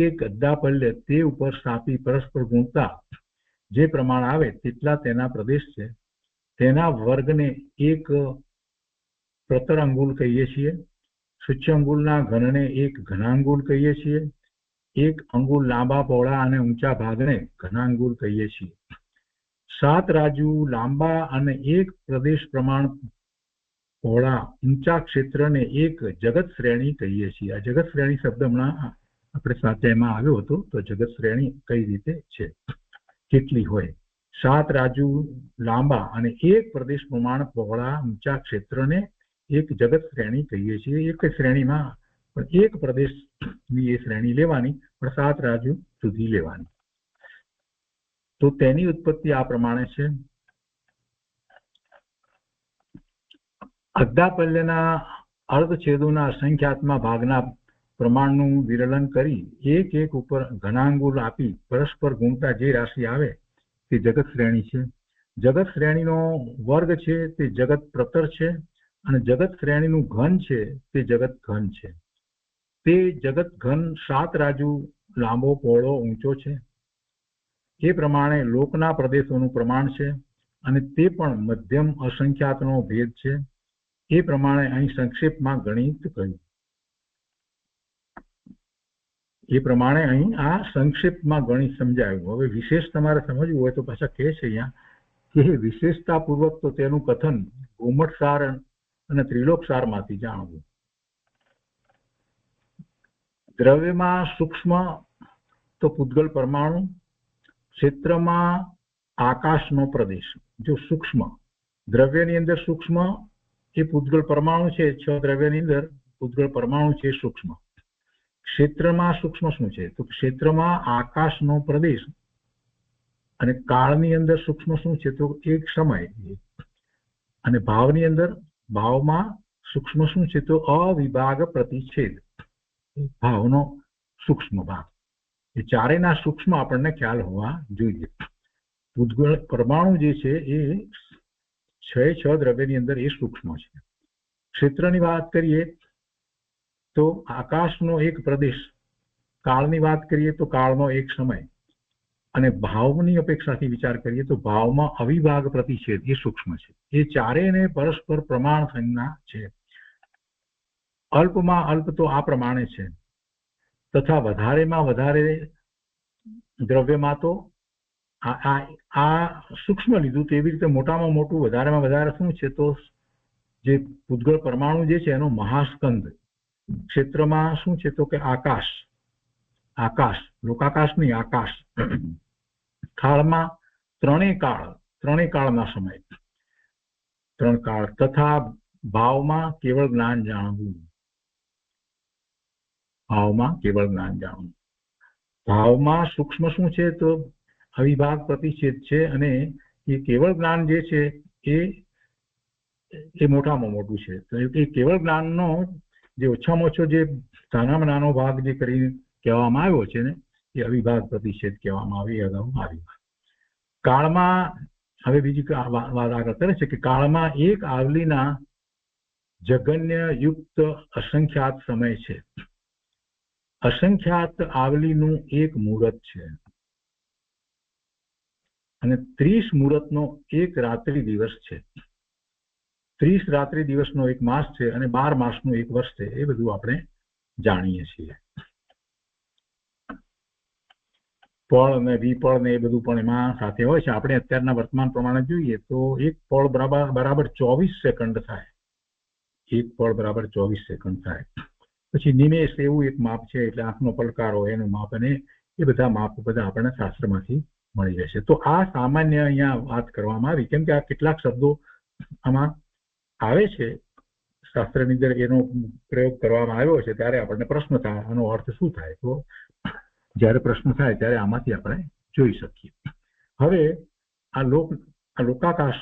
એક અદ્ધા પલ્ય તે ઉપર સ્થાપી પરસ્પર ગુણતા જે પ્રમાણ આવે તેટલા તેના પ્રદેશ છે. તેના વર્ગને એક પ્રતર અંગુલ કહીએ છીએ. સૂચ્યંગુલના ઘનને એક ઘનાંગુલ કહીએ છીએ. એક અંગુલ લાંબા પહોળા અને ઊંચા ભાગને ઘનાંગુલ કહીએ છીએ. 7 રાજુ લાંબા અને એક પ્રદેશ પ્રમાણ પહોળા ઊંચા ક્ષેત્રને એક જગત શ્રેણી કહીએ છીએ. આ જગત શ્રેણી શબ્દ હમણાં આપણે સ્વાધ્યાયમાં આવ્યો હતો. તો જગત શ્રેણી કઈ રીતે છે, કેટલી હોય? 7 રાજુ લાંબા અને એક પ્રદેશ પ્રમાણ પહોળા ઊંચા ક્ષેત્રને એક જગત શ્રેણી કહીએ છીએ. એક શ્રેણીમાં પણ એક પ્રદેશની એ શ્રેણી લેવાની, પણ 7 રાજુ સુધી લેવાની. તો તેની ઉત્પત્તિ આ પ્રમાણે છે. અર્ધાપલ્યના અર્ધછેદોના સંખ્યાત્મક ભાગના પ્રમાણનું વિરલન કરી એક એક ઉપર ઘનાંગુલ આપી પરસ્પર ગુણતા જે રાશિ આવે તે જગત શ્રેણી છે. જગત શ્રેણીનો વર્ગ છે તે જગત પ્રતર છે, અને જગત શ્રેણીનું ઘન છે તે જગત ઘન છે. તે જગત ઘન 7 રાજુ લાંબો પહોળો ઊંચો છે. એ પ્રમાણે લોકના પ્રદેશોનું પ્રમાણ છે, અને તે પણ મધ્યમ અસંખ્યાતનો ભેદ છે. એ પ્રમાણે અહીં સંક્ષેપમાં ગણિત કહ્યું. એ પ્રમાણે અહીં આ સંક્ષેપમાં ગણિત સમજાયું. હવે વિશેષ તમારે સમજવું હોય તો પાછા કહે છે અહીંયા કે વિશેષતાપૂર્વક તો તેનું કથન ગોમટસાર અને ત્રિલોકસારમાંથી જાણવું. દ્રવ્યમાં સૂક્ષ્મ તો પૂતગલ પરમાણુ, ક્ષેત્રમાં આકાશનો પ્રદેશ. જો સૂક્ષ્મ દ્રવ્યની અંદર સૂક્ષ્મ એ પૂતગલ પરમાણુ છે. 6 દ્રવ્યની અંદર પૂતગલ પરમાણુ છે સૂક્ષ્મ. ક્ષેત્રમાં સૂક્ષ્મ શું છે? તો ક્ષેત્રમાં આકાશનો પ્રદેશ. અને કાળની અંદર સૂક્ષ્મ શું છે? તો એક સમય. અને ભાવની અંદર ભાવમાં સૂક્ષ્મ શું છે? તો અવિભાગ પ્રતિછેદ, ભાવનો સૂક્ષ્મ ભાગ. એ ચારેયના સૂક્ષ્મ આપણને ખ્યાલ હોવા જોઈએ. પૂતગલ પરમાણુ જે છે એ 6 દ્રવ્યની અંદર એ સૂક્ષ્મ છે. ક્ષેત્રની વાત કરીએ તો આકાશનો એક પ્રદેશ, કાળની વાત કરીએ તો કાળનો એક સમય, અને ભાવની અપેક્ષાથી વિચાર કરીએ તો ભાવમાં અવિભાગ પ્રતિછેદ એ સૂક્ષ્મ છે. એ ચારેયને પરસ્પર પ્રમાણ સંજ્ઞા છે. અલ્પમાં અલ્પ તો આ પ્રમાણે છે, તથા વધારેમાં વધારે દ્રવ્યમાં તો આ સૂક્ષ્મ લીધું. તેવી રીતે મોટામાં મોટું વધારેમાં વધારે શું છે? તો જે પૂતગલ પરમાણુ જે છે એનો મહાસ્કંદ. ક્ષેત્રમાં શું છે? તો કે આકાશ, આકાશ લોકાકાશ નહીં, આકાશ. કાળમાં ત્રણેય કાળના સમય, 3 કાળ. તથા ભાવમાં કેવળ જ્ઞાન જાણવું. ભાવમાં કેવળ જ્ઞાન જાણવું. ભાવમાં સૂક્ષ્મ શું છે? તો અવિભાગ પ્રતિછેદ છે, અને એ કેવળ જ્ઞાન જે છે એ મોટામાં મોટું છે. તો એ કેવળ જ્ઞાનનો જે ઓછામાં ઓછો જે નાનામાં નાનો ભાગ જે કરી કહેવામાં આવ્યો છે ને એ અવિભાગ પ્રતિષેધ કહેવામાં આવે. અગાઉ આવી કાળમાં હવે બીજી વાત આગળ કરે છે કે કાળમાં એક આવલીના જગન્ય યુક્ત અસંખ્યાત સમય છે. અસંખ્યાત આવલીનું એક મુહૂર્ત છે, અને 30 મુહૂર્તનો એક રાત્રિ દિવસ છે. 30 રાત્રિ દિવસનો એક માસ છે, અને 12 માસનું એક વર્ષ છે. એ બધું આપણે જાણીએ છીએ. પળ ને વિપળ ને એ બધું પણ એમાં સાથે હોય છે. આપણે અત્યારના વર્તમાન પ્રમાણે જોઈએ તો એક પળ બરાબર 24 સેકન્ડ થાય. એક પળ બરાબર 24 સેકન્ડ થાય. પછી નિમેષ એવું એક માપ છે, એટલે આંખનો પલકારો એનું માપ, અને એ બધા માપ બધા આપણને શાસ્ત્રમાંથી મળી રહેશે. તો આ સામાન્ય અહીંયા વાત કરવામાં આવી, કેમ કે આ કેટલાક શબ્દો આમાં આવે છે શાસ્ત્રની અંદર, એનો પ્રયોગ કરવામાં આવ્યો છે. ત્યારે આપણને પ્રશ્ન થાય આનો અર્થ શું થાય. તો જ્યારે પ્રશ્ન થાય ત્યારે આમાંથી આપણે જોઈ શકીએ. હવે આ લોકાકાશ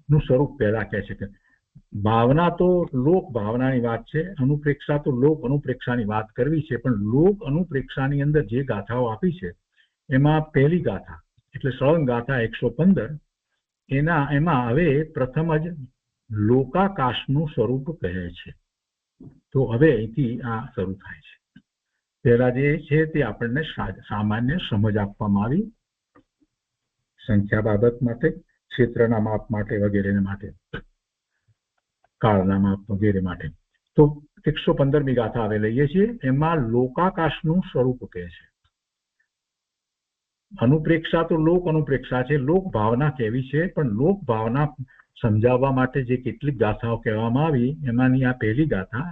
નું સ્વરૂપ પહેલા કહે છે કે ભાવના તો લોક ભાવનાની વાત છે, અનુપ્રેક્ષા તો લોક અનુપ્રેક્ષાની વાત કરવી છે. પણ લોક અનુપ્રેક્ષાની અંદર જે ગાથાઓ આપી છે એમાં પહેલી ગાથા એટલે સળંગ ગાથા 115 એમાં હવે પ્રથમ જ લોકાકાશનું સ્વરૂપ કહે છે. તો હવે અહીંથી આ શરૂ થાય છે. પહેલા જે છે તે આપણને સામાન્ય સમજ આપવામાં આવી, સંખ્યા બાબત માટે, ક્ષેત્રના માપ માટે વગેરે માટે, કાળના માપ વગેરે માટે. તો 115મી ગાથા હવે લઈએ છીએ. એમાં લોકાકાશનું સ્વરૂપ કહે છે. અનુપ્રેક્ષા તો લોક અનુપ્રેક્ષા છે, લોક ભાવના કેવી છે, પણ લોક ભાવના સમજાવવા માટે જે કેટલીક ગાથાઓ કહેવામાં આવી એમાંની આ પહેલી ગાથા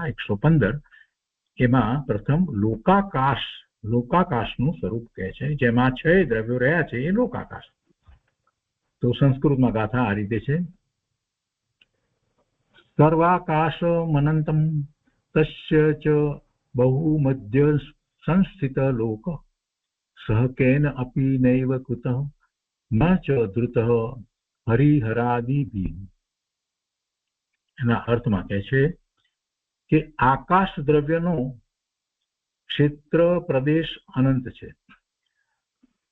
115 એમાં પ્રથમ લોકાકાશનું સ્વરૂપ કહે છે, જેમાં 6 દ્રવ્યો રહ્યા છે એ લોકાકાશ. તો સંસ્કૃતમાં ગાથા આ રીતે છે: સર્વાકાશમનંતમ તસ્ય ચ બહુમધ્ય સંસ્થિત લોક સહ કેન અપી નૈવ કૃતઃ ન ચ ધૃતઃ હરિહરાદિભિઃ. એના અર્થમાં કહે છે કે આકાશ દ્રવ્યનો ક્ષેત્ર પ્રદેશ અનંત છે.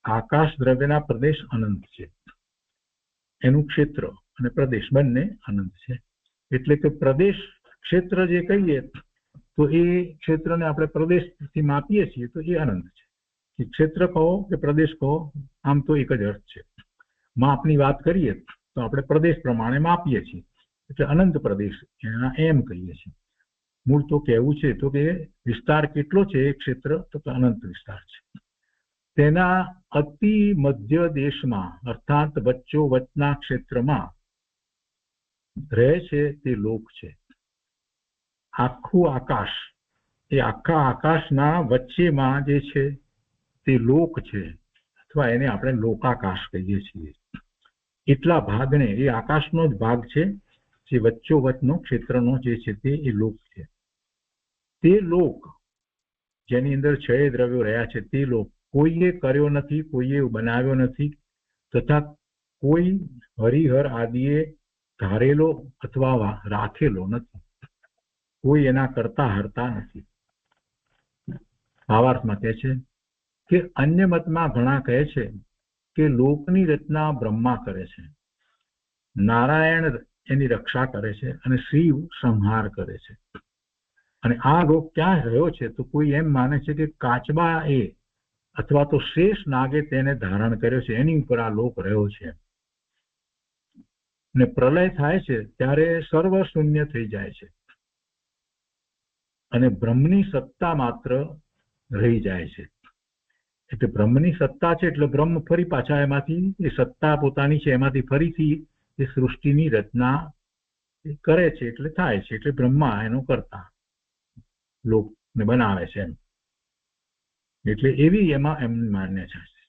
આકાશ દ્રવ્યના પ્રદેશ અનંત છે, એનું ક્ષેત્ર અને પ્રદેશ બંને અનંત છે. એટલે કે પ્રદેશ ક્ષેત્ર જે કહીએ તો એ ક્ષેત્રને આપણે પ્રદેશથી માપીએ છીએ તો એ અનંત છે. ક્ષેત્ર કહો કે પ્રદેશ કહો, આમ તો એક જ અર્થ છે. માપની વાત કરીએ તો આપણે પ્રદેશ પ્રમાણે માપીએ છીએ, એટલે અનંત પ્રદેશ એમ કહીએ છીએ. મૂળ તો કહેવું છે તો કે વિસ્તાર કેટલો છે એ ક્ષેત્ર, તો અનંત વિસ્તાર છે. તેના અતિ મધ્ય દેશમાં અર્થાત વચ્ચોવચના ક્ષેત્રમાં રહે છે તે લોક છે. આખું આકાશ, એ આખા આકાશના વચ્ચેમાં જે છે તે લોક છે, અથવા એને આપણે લોકાકાશ કહીએ છીએ. એટલા ભાગને, એ આકાશનો જ ભાગ છે જે વચ્ચોવચનો ક્ષેત્રનો જે છે તે એ લોક છે. તે લોક જેની અંદર 6 દ્રવ્યો રહ્યા છે તે લોક કોઈએ કર્યો નથી, કોઈએ બનાવ્યો નથી, તથા કોઈ હરિહર આદિએ ધારેલો અથવા રાખેલો નથી. કોઈ એના કરતા હરતા નથી. ભાવાર્થમાં કહે છે કે અન્ય મતમાં ઘણા કહે છે કે લોકની રચના બ્રહ્મા કરે છે, નારાયણ એની રક્ષા કરે છે અને શિવ સંહાર કરે છે. અને આ લોક ક્યાં રહ્યો છે તો કોઈ એમ માને છે કે કાચબા એ અથવા તો શેષ નાગે તેને ધારણ કર્યો છે, એની ઉપર આ લોક રહ્યો છે. ને પ્રલય થાય છે ત્યારે સર્વ શૂન્ય થઈ જાય છે અને બ્રહ્મની સત્તા માત્ર રહી જાય છે. એટલે બ્રહ્મની સત્તા છે, એટલે બ્રહ્મ ફરી પાછા એમાંથી, એ સત્તા પોતાની છે એમાંથી ફરીથી એ સૃષ્ટિની રચના કરે છે, એટલે થાય છે. એટલે બ્રહ્મા એનો કરતા લોકને બનાવે છે એમ. એટલે એવી એમાં એમની માન્યતા છે.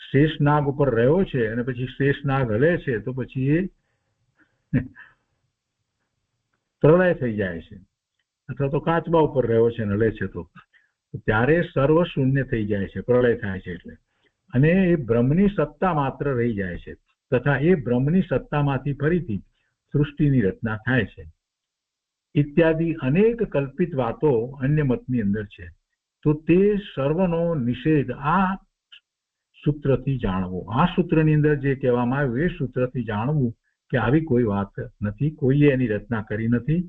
શેષનાગ ઉપર રહ્યો છે અને પછી શેષનાગ હલે છે તો પછી એ પ્રલય થઈ જાય છે, અથવા તો કાચબા ઉપર રહ્યો છે અને હલે છે તો ત્યારે સર્વ શૂન્ય થઈ જાય છે, પ્રલય થાય છે એટલે. અને એ બ્રહ્મની સત્તા માત્ર રહી જાય છે, તથા એ બ્રહ્મની સત્તામાંથી ફરીથી સૃષ્ટિની રચના થાય છે. ઇત્યાદિ અનેક કલ્પિત વાતો અન્ય મતની અંદર છે. તો તે સર્વનો નિષેધ આ સૂત્રથી જાણવો. આ સૂત્રની અંદર જે કહેવામાં આવ્યું એ સૂત્રથી જાણવું કે આવી કોઈ વાત નથી, કોઈએ એની રચના કરી નથી.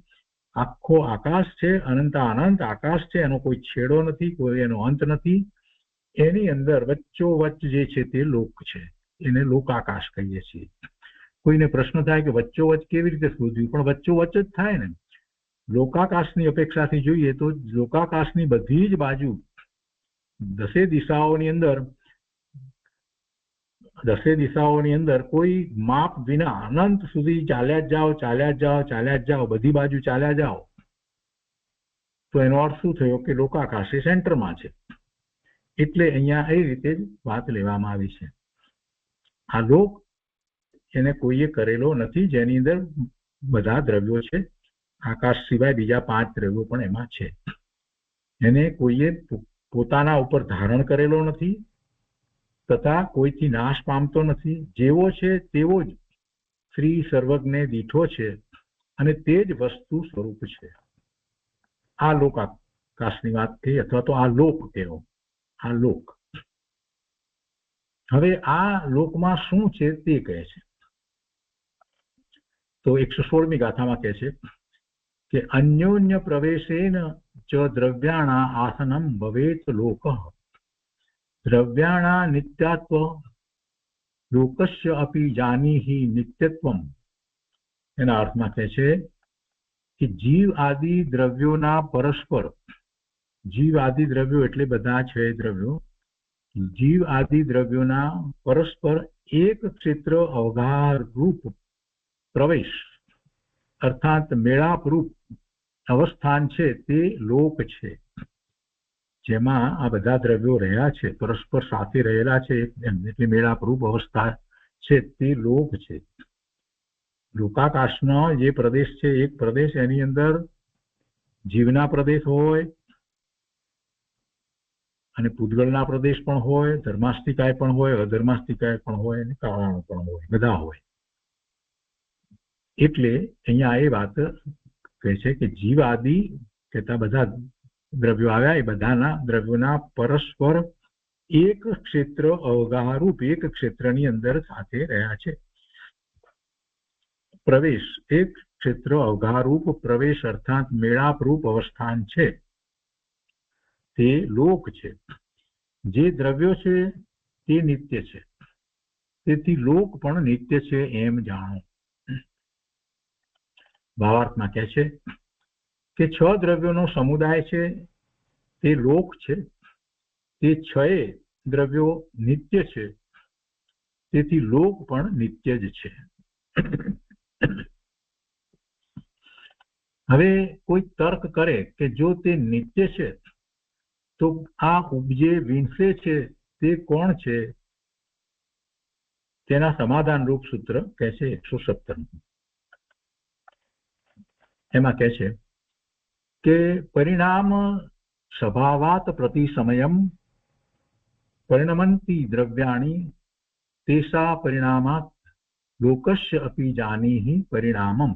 આખો આકાશ છે, અનંત આકાશ છે, એનો કોઈ છેડો નથી, કોઈ એનો અંત નથી. એની અંદર વચ્ચોવચ્ચ જે છે તે લોક છે, એને લોકાકાશ કહીએ છીએ. કોઈને પ્રશ્ન થાય કે વચ્ચોવચ્ચ કેવી રીતે શોધ્યું, પણ વચ્ચોવચ્ચ જ થાય ને. લોકાકાશની અપેક્ષાથી જોઈએ તો લોકાકાશની બધી જ બાજુ 10 દિશાઓની અંદર કોઈ માપ વિના અનંત સુધી ચાલ્યા જ જાઓ, બધી બાજુ ચાલ્યા જાઓ, તો એનો અર્થ શું થયો કે લોકાકાશ એ સેન્ટરમાં છે. એટલે અહીંયા એ રીતે જ વાત લેવામાં આવી છે. આ લોક એને કોઈએ કરેલો નથી, જેની અંદર બધા દ્રવ્યો છે. આકાશ સિવાય બીજા 5 દ્રવ્યો પણ એમાં છે. એને કોઈએ પોતાના ઉપર ધારણ કરેલો નથી, તથા કોઈથી નાશ પામતો નથી. જેવો છે તેવો જ શ્રી સર્વજ્ઞે દીઠો છે અને તે જ વસ્તુ સ્વરૂપ છે. આ લોકાકાશની વાત થઈ, અથવા તો આ લોક કહેવો, આ લોક. હવે આ લોકમાં શું છે તે કહે છે. તો 116મી ગાથામાં કહે છે કે અન્યોન્ય પ્રવેશેન ચ દ્રવ્યાણા આસનમ ભવેત લોકઃ દ્રવ્યાણા નિત્યાત્વ લોકસ્ય અપી જાનીહિ નિત્યત્વમ. એના અર્થમાં કહે છે કે જીવ આદિ દ્રવ્યોના પરસ્પર, જીવ આદિ દ્રવ્યો એટલે બધા 6 દ્રવ્યો, જીવ આદિ દ્રવ્યોના પરસ્પર એક ક્ષેત્ર અવગાહ રૂપ પ્રવેશ અર્થાત મેળાપ રૂપ અવસ્થાન છે તે લોક છે. જેમાં આ બધા દ્રવ્યો રહ્યા છે, પરસ્પર સાથે રહેલા છે, એટલે મેળાપ રૂપ અવસ્થા છે તે લોક છે. લોકાકાશનો જે પ્રદેશ છે, એક પ્રદેશ, એની અંદર જીવના પ્રદેશ હોય અને પૂતગલના પ્રદેશ પણ હોય, ધર્માસ્તિકાય પણ હોય, અધર્માસ્તિકાય પણ હોય અને કારણો પણ હોય, બધા હોય. એટલે અહીંયા એ વાત કહે છે કે જીવ આદિ કહેતા બધા દ્રવ્યો આવ્યા, એ બધાના દ્રવ્યોના પરસ્પર એક ક્ષેત્ર અવગાહરૂપ એક ક્ષેત્રની અંદર સાથે રહ્યા છે. પ્રવેશ, એક ક્ષેત્ર અવગાહરૂપ પ્રવેશ અર્થાત મેળાપરૂપ અવસ્થાન છે તે લોક છે. જે દ્રવ્યો છે તે નિત્ય છે, તેથી લોક પણ નિત્ય છે એમ જાણો. ભાવાર્થમાં કહે છે કે 6 દ્રવ્યોનો સમુદાય છે તે લોક છે, તે 6 દ્રવ્યો નિત્ય છે, તેથી લોક પણ નિત્ય જ છે. હવે કોઈ તર્ક કરે કે જો તે નિત્ય છે તો આ ઉપજે વિંશે છે તે કોણ છે? તેના સમાધાન રૂપ સૂત્ર કહે છે 117. એમાં કહે છે કે પરિણામ સ્વભાવાત પ્રતિ સમયમ પરિણમંતી દ્રવ્યાણી તેસા પરિણામાત લોકસ્ય અપી જાનીહિ પરિણામમ.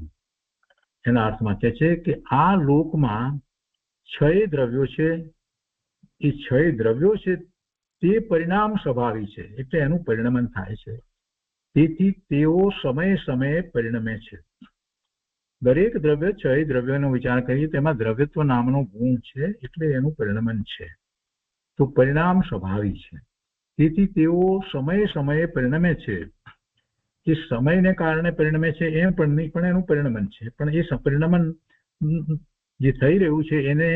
એના અર્થમાં કહે છે કે આ લોકમાં 6 દ્રવ્યો છે, એ 6 દ્રવ્યો છે તે પરિણામ સ્વભાવી છે, એટલે એનું પરિણમન થાય છે, તેથી તેઓ સમયે સમયે પરિણમે છે. દરેક દ્રવ્ય 6 દ્રવ્યોનો વિચાર કરીએ તેમાં દ્રવ્યત્વ નામનો ગુણ છે, એટલે એનું પરિણમન છે. તો પરિણામ સ્વભાવી છે, તેથી તેઓ સમયે સમયે પરિણમે છે. એ સમયને કારણે પરિણમે છે એમ પણ નહીં, પણ એનું પરિણમન છે. પણ એ પરિણમન જે થઈ રહ્યું છે એને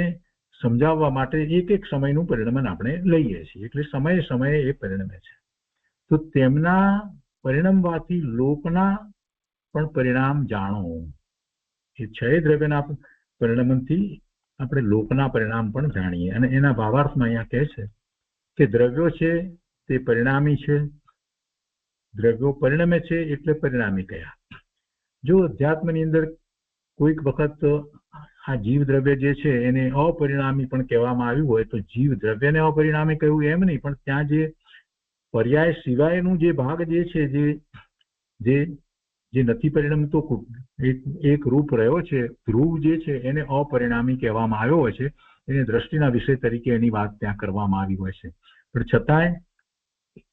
સમજાવવા માટે એક સમયનું પરિણમન આપણે લઈએ છીએ, એટલે સમયે સમયે એ પરિણમે છે. તો તેમના પરિણમવાથી લોકના પણ પરિણામ જાણો. એ 6 દ્રવ્યના પરિણમનથી આપણે લોકના પરિણામ પણ જાણીએ. અને એના ભાવાર્થમાં અહીંયા કહે છે કે દ્રવ્યો છે તે પરિણામી છે, દ્રવ્યો પરિણમે છે એટલે પરિણામી કયા. જો અધ્યાત્મની અંદર કોઈક વખત આ જીવ દ્રવ્ય જે છે એને અપરિણામી પણ કહેવામાં આવ્યું હોય તો જીવ દ્રવ્યને અપરિણામી કહ્યું એમ નહીં, પણ ત્યાં જે પર્યાય સિવાયનું જે ભાગ જે છે, જે નથી પરિણમતો, એક રૂપ રહ્યો છે, ધ્રુવ જે છે એને અપરિણામી કહેવામાં આવ્યો હોય છે. એને દ્રષ્ટિના વિષય તરીકે એની વાત ત્યાં કરવામાં આવી હોય છે. પણ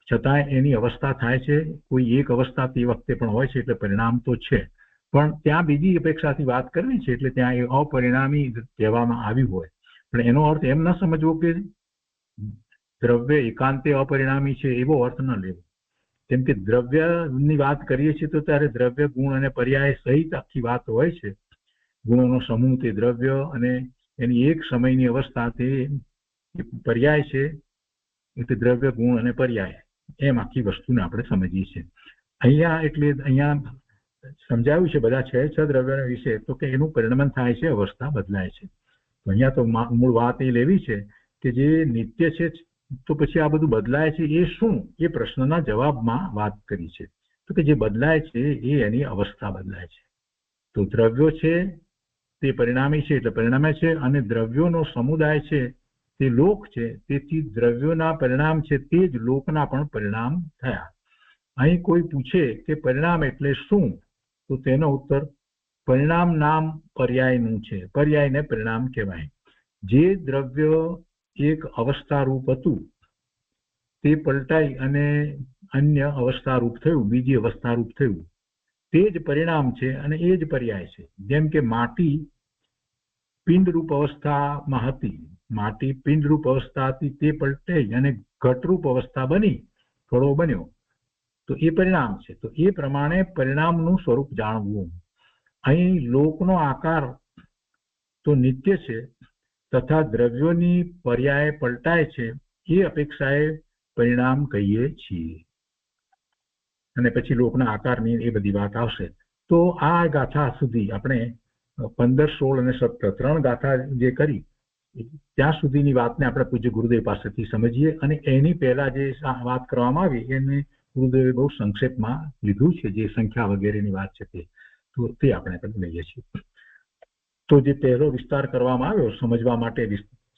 છતાંય એની અવસ્થા થાય છે, કોઈ એક અવસ્થા તે વખતે પણ હોય છે, એટલે પરિણામ તો છે. પણ ત્યાં બીજી અપેક્ષાથી વાત કરવી છે, એટલે ત્યાં એ અપરિણામી કહેવામાં આવ્યું હોય. પણ એનો અર્થ એમ ન સમજવો કે દ્રવ્ય એકાંતે અપરિણામી છે એવો અર્થ ન લેવો. કેમ કે દ્રવ્યની વાત કરીએ છીએ તો ત્યારે દ્રવ્ય, ગુણ અને પર્યાય સહિત આખી વાત હોય છે. ગુણોનો સમૂહ તે દ્રવ્ય અને એની એક સમયની અવસ્થા તે પર્યાય છે, એટલે દ્રવ્ય, ગુણ અને પર્યાય એમ આખી વસ્તુને આપણે સમજીએ છીએ. અહીંયા સમજાવ્યું છે બધા 6 દ્રવ્યોના વિશે, તો કે એનું પરિણમન થાય છે, અવસ્થા બદલાય છે. તો અહીંયા તો મૂળ વાત એ લેવી છે કે જે નિત્ય છે તો પછી આ બધું બદલાય છે એ શું? એ પ્રશ્નના જવાબમાં વાત કરી છે. તો કે જે બદલાય છે એ એની અવસ્થા બદલાય છે. તો દ્રવ્યો છે તે પરિણામી છે એટલે પરિણમે છે, અને દ્રવ્યોનો સમુદાય છે તે લોક છે, તેથી દ્રવ્યોના પરિણામ છે તે જ લોકના પણ પરિણામ થયા. અહીં કોઈ પૂછે કે પરિણામ એટલે શું, તો તેનો ઉત્તર પરિણામ નામ પર્યાયનું છે, પર્યાયને પરિણામ કહેવાય. જે દ્રવ્ય એક અવસ્થારૂપ હતું તે પલટાઈ અને અન્ય અવસ્થારૂપ થયું, બીજી અવસ્થારૂપ થયું, તે જ પરિણામ છે અને એ જ પર્યાય છે. જેમ કે માટી પિંડરૂપ અવસ્થામાં હતી, માટી પિંડરૂપ અવસ્થા હતી, તે પલટાઈ અને ઘટરૂપ અવસ્થા બની, ઘડો બન્યો, તો એ પરિણામ છે. તો એ પ્રમાણે પરિણામનું સ્વરૂપ જાણવું. અહીં લોકનો આકાર તો નિત્ય છે, તથા દ્રવ્યોની પર્યાય પલટાય છે, એ અપેક્ષાએ પરિણામ કહીએ છીએ. અને પછી લોકના આકારની એ બધી વાત આવશે. તો આ ગાથા સુધી આપણે 15, 16 અને 17 3 ગાથા જે કરી ત્યાં સુધીની વાતને આપણે પૂજ્ય ગુરુદેવ પાસેથી સમજીએ. અને એની પહેલા જે વાત કરવામાં આવી એને ગુરુદેવે બહુ સંક્ષેપમાં લીધું છે, જે સંખ્યા વગેરેની વાત છે તે આપણે લઈએ છીએ. તો જે પહેલો વિસ્તાર કરવામાં આવ્યો સમજવા માટે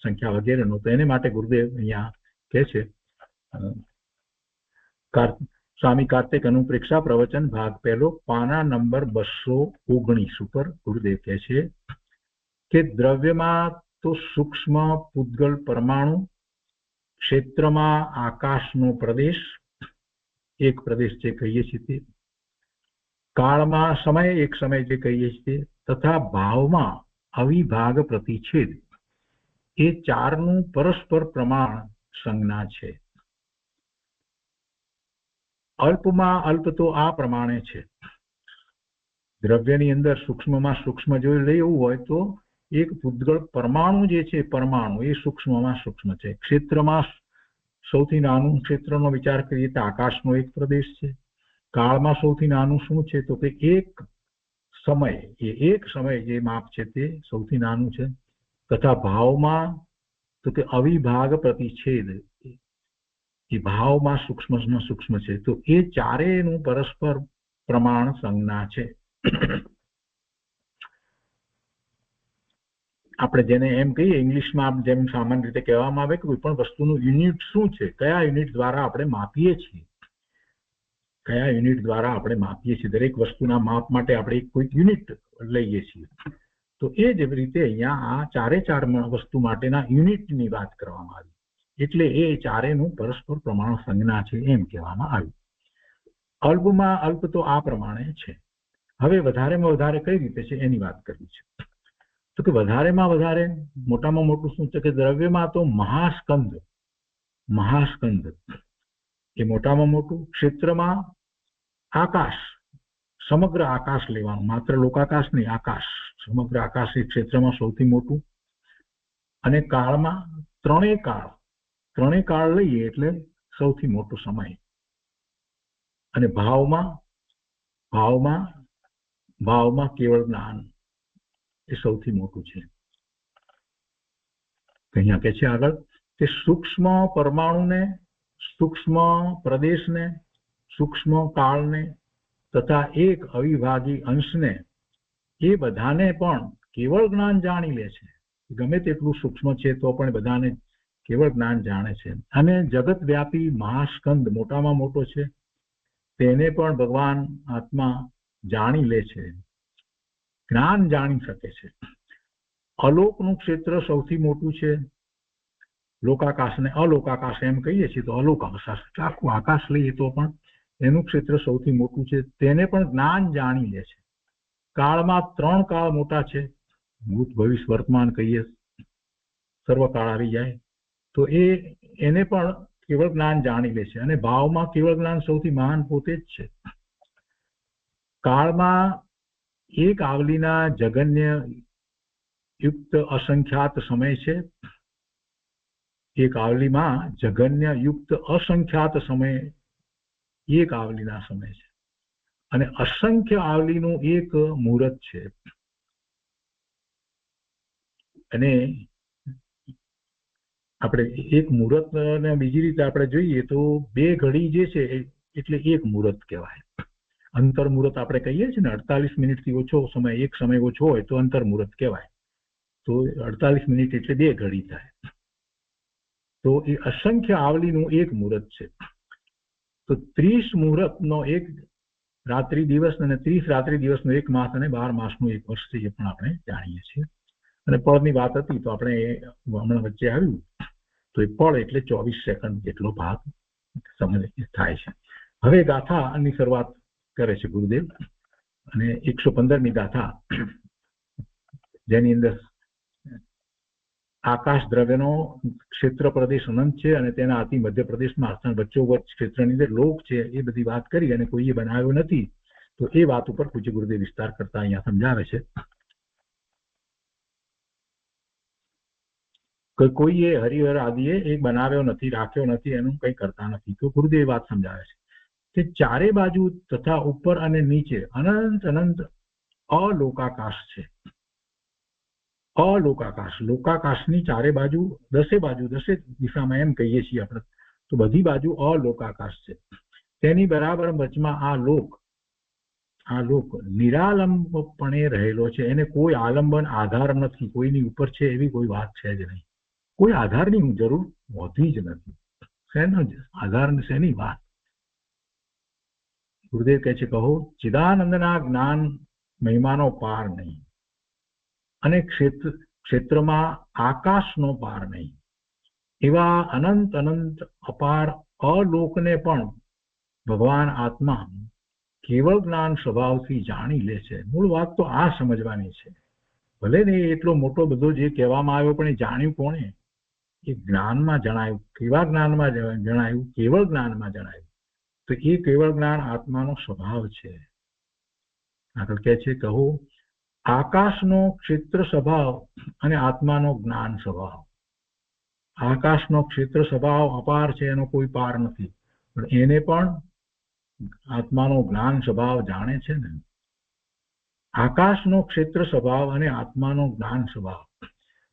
સંખ્યા વગેરેનો, તો એને માટે ગુરુદેવ અહીંયા કહે છે, સ્વામી કાર્તિક અનુપ્રેક્ષા પ્રવચન ભાગ પહેલો, પાના નંબર 219 ઉપર ગુરુદેવ કહે છે કે દ્રવ્યમાં તો સૂક્ષ્મ પૂતગલ પરમાણુ, ક્ષેત્રમાં આકાશનો પ્રદેશ, એક પ્રદેશ જે કહીએ છીએ તે, કાળમાં સમય, એક સમય જે કહીએ છીએ, તથા ભાવમાં અવિભાગ પ્રતિછેદ, એ ચારનું પરસ્પર પ્રમાણ સંજ્ઞા છે. અલ્પમાં અલ્પ તો આ પ્રમાણે છે. દ્રવ્યની અંદર સૂક્ષ્મમાં સૂક્ષ્મ જો લેવું હોય તો એક પૂતગળ પરમાણુ જે છે, પરમાણુ એ સૂક્ષ્મમાં સૂક્ષ્મ છે. ક્ષેત્રમાં સૌથી નાનું ક્ષેત્રનો વિચાર કરીએ તો આકાશનો એક પ્રદેશ છે. કાળમાં સૌથી નાનું શું છે તો કે એક સમય જે માપ છે તે સૌથી નાનું છે. તથા ભાવમાં તો કે અવિભાગ પ્રતિછેદ, એ ભાવમાં સૂક્ષ્મમાં સૂક્ષ્મ છે. તો એ ચારેયનું પરસ્પર પ્રમાણ સંજ્ઞા છે. આપણે જેને એમ કહીએ ઇંગ્લિશમાં જેમ સામાન્ય રીતે કહેવામાં આવે કે કોઈ પણ વસ્તુનું યુનિટ શું છે, કયા યુનિટ દ્વારા આપણે માપીએ છીએ, દરેક વસ્તુના માપ માટે આપણે કોઈક યુનિટ લઈએ છીએ. તો એ જ રીતે અહીંયા આ ચારે ચાર વસ્તુ માટેના યુનિટની વાત કરવામાં આવી, એટલે એ ચારેયનું પરસ્પર પ્રમાણ સંજ્ઞા છે એમ કહેવામાં આવ્યું. અલ્પમાં અલ્પ તો આ પ્રમાણે છે. હવે વધારેમાં વધારે કઈ રીતે છે એની વાત કરવી છે. તો કે વધારેમાં વધારે મોટામાં મોટું શું છે કે દ્રવ્યમાં તો મહાસ્કંદ એ મોટામાં મોટું, ક્ષેત્રમાં આકાશ, સમગ્ર આકાશ લેવાનું, માત્ર લોકાકાશ નહીં, આકાશ, સમગ્ર આકાશ એ ક્ષેત્રમાં સૌથી મોટું. અને કાળમાં ત્રણેય કાળ લઈએ એટલે સૌથી મોટો સમય. અને ભાવમાં કેવળ જ્ઞાન એ સૌથી મોટું છે. અહીંયા કે છે આગળ કે સૂક્ષ્મ પરમાણુને, સૂક્ષ્મ પ્રદેશને, સૂક્ષ્મ કાળને તથા એક અવિભાગી અંશને, એ બધાને પણ કેવળ જ્ઞાન જાણી લે છે. ગમે તેટલું સૂક્ષ્મ છે તો પણ બધાને કેવળ જ્ઞાન જાણે છે. અને જગત વ્યાપી મહાસ્કંદ મોટામાં મોટો છે, તેને પણ ભગવાન આત્મા જાણી લે છે, જ્ઞાન જાણી શકે છે. અલોકનું ક્ષેત્ર સૌથી મોટું છે. લોકાકાશને અલોકાકાશ એમ કહીએ છીએ તો અલોકાકાશ, આખું આકાશ લઈએ તો પણ એનું ક્ષેત્ર સૌથી મોટું છે, તેને પણ જ્ઞાન જાણી લે છે. કાળમાં 3 કાળ મોટા છે, ભૂત ભવિષ્ય વર્તમાન કહીએ, સર્વકાળ આવી જાય તો એને પણ કેવળ જ્ઞાન જાણી લે છે. અને ભાવમાં કેવળ જ્ઞાન સૌથી મહાન પોતે જ છે. કાળમાં એક આવલીના જગન્ય યુક્ત અસંખ્યાત સમય છે. એક આવલીમાં જગન્ય યુક્ત અસંખ્યાત સમય એક આવલીના સમય છે. અને અસંખ્ય આવલીનું એક મુહૂર્ત છે. અને આપણે એક મુહૂર્ત ને બીજી રીતે આપણે જોઈએ તો 2 ઘડી જે છે એટલે એક મુહૂર્ત કહેવાય. અંતર મુહૂર્ત આપણે કહીએ છીએ ને, 48 મિનિટથી ઓછો સમય, એક સમય ઓછો હોય તો અંતર મુહૂર્ત કહેવાય. તો 48 મિનિટ એટલે 2 ઘડી થાય. તો એ અસંખ્ય આવલીનું એક મુહૂર્ત છે. તો 30 મુહૂર્તનો એક રાત્રિ દિવસ અને 30 રાત્રિ દિવસનો એક માસ અને 12 માસનું એક વર્ષ છે, એ પણ આપણે જાણીએ છીએ. અને પળની વાત હતી તો આપણે હમણાં વચ્ચે આવ્યું તો એ પળ એટલે 24 સેકન્ડ જેટલો ભાગ સમય થાય છે. હવે ગાથાની શરૂઆત કરે છે ગુરુદેવ, અને 115મી ગાથા, જેની અંદર આકાશ દ્રવ્યનો ક્ષેત્ર પ્રદેશ અનંત છે અને તેના અતિ મધ્ય પ્રદેશમાં વચ્ચોવચ્ચ ક્ષેત્રની અંદર લોક છે, એ બધી વાત કરી અને કોઈએ બનાવ્યો નથી. તો એ વાત ઉપર પૂજ્ય ગુરુદેવ વિસ્તાર કરતા અહીંયા સમજાવે છે. કે કોઈએ હરિહર આદિએ એ બનાવ્યો નથી, રાખ્યો નથી, એનું કંઈ કરતા નથી. તો ગુરુદેવ વાત સમજાવે છે કે ચારે બાજુ તથા ઉપર અને નીચે અનંત અનંત અલોકાકાશ છે. અલોકાકાશ, લોકાકાશની ચારે બાજુ, દસે દિશામાં એમ કહીએ છીએ આપણે, તો બધી બાજુ અલોકાકાશ છે. તેની બરાબર વચમાં આ લોક નિરાલંબપણે રહેલો છે. એને કોઈ આલંબન, આધાર નથી, કોઈની ઉપર છે એવી કોઈ વાત છે જ નહીં. કોઈ આધારની જરૂર હોતી જ નથી. શેનો આધાર, શેની વાત? ગુરુદેવ કહે છે, કહો ચિદાનંદના જ્ઞાન મહિમાનો પાર નહીં, અને ક્ષેત્રમાં આકાશનો પાર નહીં. એવા અનંત અનંત અપાર અલોકને પણ ભગવાન આત્મા કેવળ જ્ઞાન સ્વભાવથી જાણી લે છે. મૂળ વાત તો આ સમજવાની છે. ભલે ને એટલો મોટો બધો જે કહેવામાં આવ્યો, પણ એ જાણ્યું કોણે? એ જ્ઞાનમાં જણાયું. કેવા જ્ઞાનમાં જણાયું? કેવળ જ્ઞાનમાં જણાયું. તો એ કેવળ જ્ઞાન આત્માનો સ્વભાવ છે. આગળ કહે છે, કહો આકાશનો ક્ષેત્ર સ્વભાવ અને આત્માનો જ્ઞાન સ્વભાવ. આકાશનો ક્ષેત્ર સ્વભાવ અપાર છે, એનો કોઈ પાર નથી, પણ એને પણ આત્માનો જ્ઞાન સ્વભાવ જાણે છે ને. આકાશનો ક્ષેત્ર સ્વભાવ અને આત્માનો જ્ઞાન સ્વભાવ.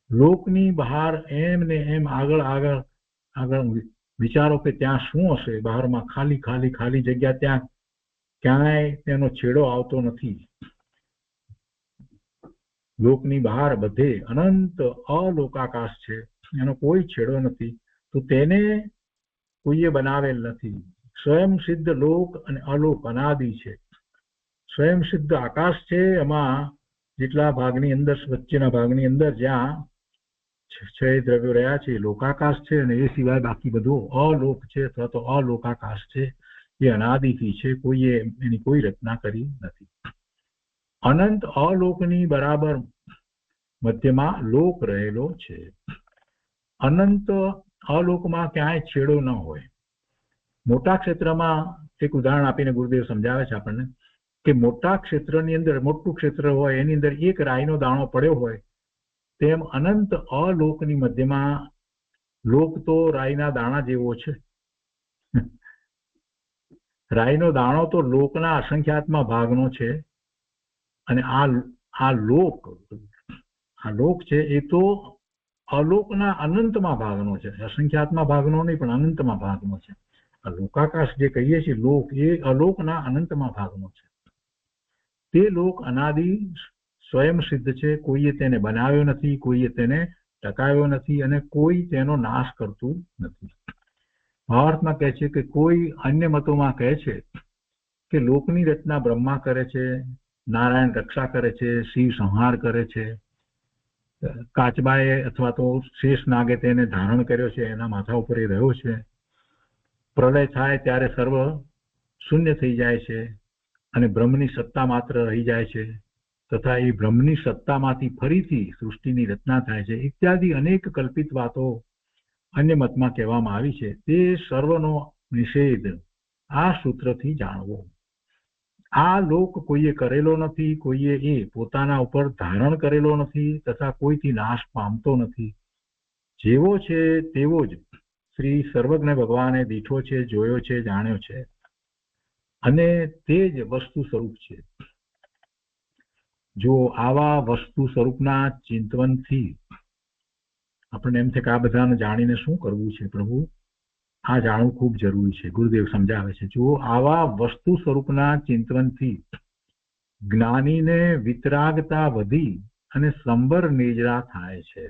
લોકની બહાર એમ ને એમ આગળ વિચારો કે ત્યાં શું હશે. બહારમાં ખાલી જગ્યા, ત્યાં ક્યાંય તેનો છેડો આવતો નથી. લોકની બહાર બધે અનંત અલોકાકાશ છે, એનો કોઈ છેડો નથી. તો તેને કોઈએ બનાવેલ નથી. સ્વયં સિદ્ધ લોક અને અલોક અનાદિ છે. સ્વયં સિદ્ધ આકાશ છે, એમાં જેટલા ભાગની અંદર, વચ્ચેના ભાગની અંદર જ્યાં 6 દ્રવ્યો રહ્યા છે એ લોકાકાશ છે, અને એ સિવાય બાકી બધું અલોક છે અથવા તો અલોકાકાશ છે. એ અનાદિથી છે, કોઈએ એની કોઈ રચના કરી નથી. અનંત અલોકની બરાબર મધ્યમાં લોક રહેલો છે. અનંત અલોકમાં ક્યાંય છેડો ન હોય. મોટા ક્ષેત્રમાં એક ઉદાહરણ આપીને ગુરુદેવ સમજાવે છે આપણને કે મોટા ક્ષેત્રની અંદર, મોટું ક્ષેત્ર હોય, એની અંદર એક રાઈનો દાણો પડ્યો હોય, તેમ અનંત અલોકની મધ્યમાં લોક તો રાઈના દાણા જેવો છે. રાઈનો દાણો તો લોકના અસંખ્યાતમાં ભાગનો છે, અને આ લોક છે એ તો અલોકના અનંતમાં ભાગનો છે. અસંખ્યાતમાં ભાગનો નહીં, પણ અનંતમાં ભાગનો છે. આ લોકાકાશ જે કહીએ છીએ લોક, એ અલોકના અનંતમાં ભાગનો છે. તે લોક અનાદિ સ્વયં સિદ્ધ છે. કોઈએ તેને બનાવ્યો નથી, કોઈએ તેને ટકાવ્યો નથી, અને કોઈ તેનો નાશ કરતું નથી. ભાવાર્થમાં કહે છે કે કોઈ અન્ય મતોમાં કહે છે કે લોકની રચના બ્રહ્મા કરે છે, નારાયણ રક્ષા કરે છે, શિવ સંહાર કરે છે, કાચબાએ અથવા તો શેષ નાગે તેને ધારણ કર્યો છે, એના માથા ઉપર એ રહ્યો છે. પ્રલય થાય ત્યારે સર્વ શૂન્ય થઈ જાય છે, અને બ્રહ્મની સત્તા માત્ર રહી જાય છે, તથા એ બ્રહ્મની સત્તામાંથી ફરીથી સૃષ્ટિની રચના થાય છે, ઇત્યાદિ અનેક કલ્પિત વાતો અન્ય મતમાં કહેવામાં આવી છે. તે સર્વનો નિષેધ આ સૂત્રથી જાણવો. આ લોક કોઈએ કરેલો નથી, કોઈએ એ પોતાના ઉપર ધારણ કરેલો નથી, તથા કોઈથી નાશ પામતો નથી. જેવો છે તેવો જ શ્રી સર્વજ્ઞ ભગવાને દીઠો છે, જોયો છે, જાણ્યો છે, અને તે જ વસ્તુ સ્વરૂપ છે. જો આવા વસ્તુ સ્વરૂપના ચિંતવનથી આપણને એમ છે કે આ બધાને જાણીને શું કરવું છે પ્રભુ, આ જાણવું ખૂબ જરૂરી છે. ગુરુદેવ સમજાવે છે, જો આવા વસ્તુ સ્વરૂપના ચિંતવનથી જ્ઞાનીને વિતરાગતા વધી અને સંબર નિજરા થાય છે.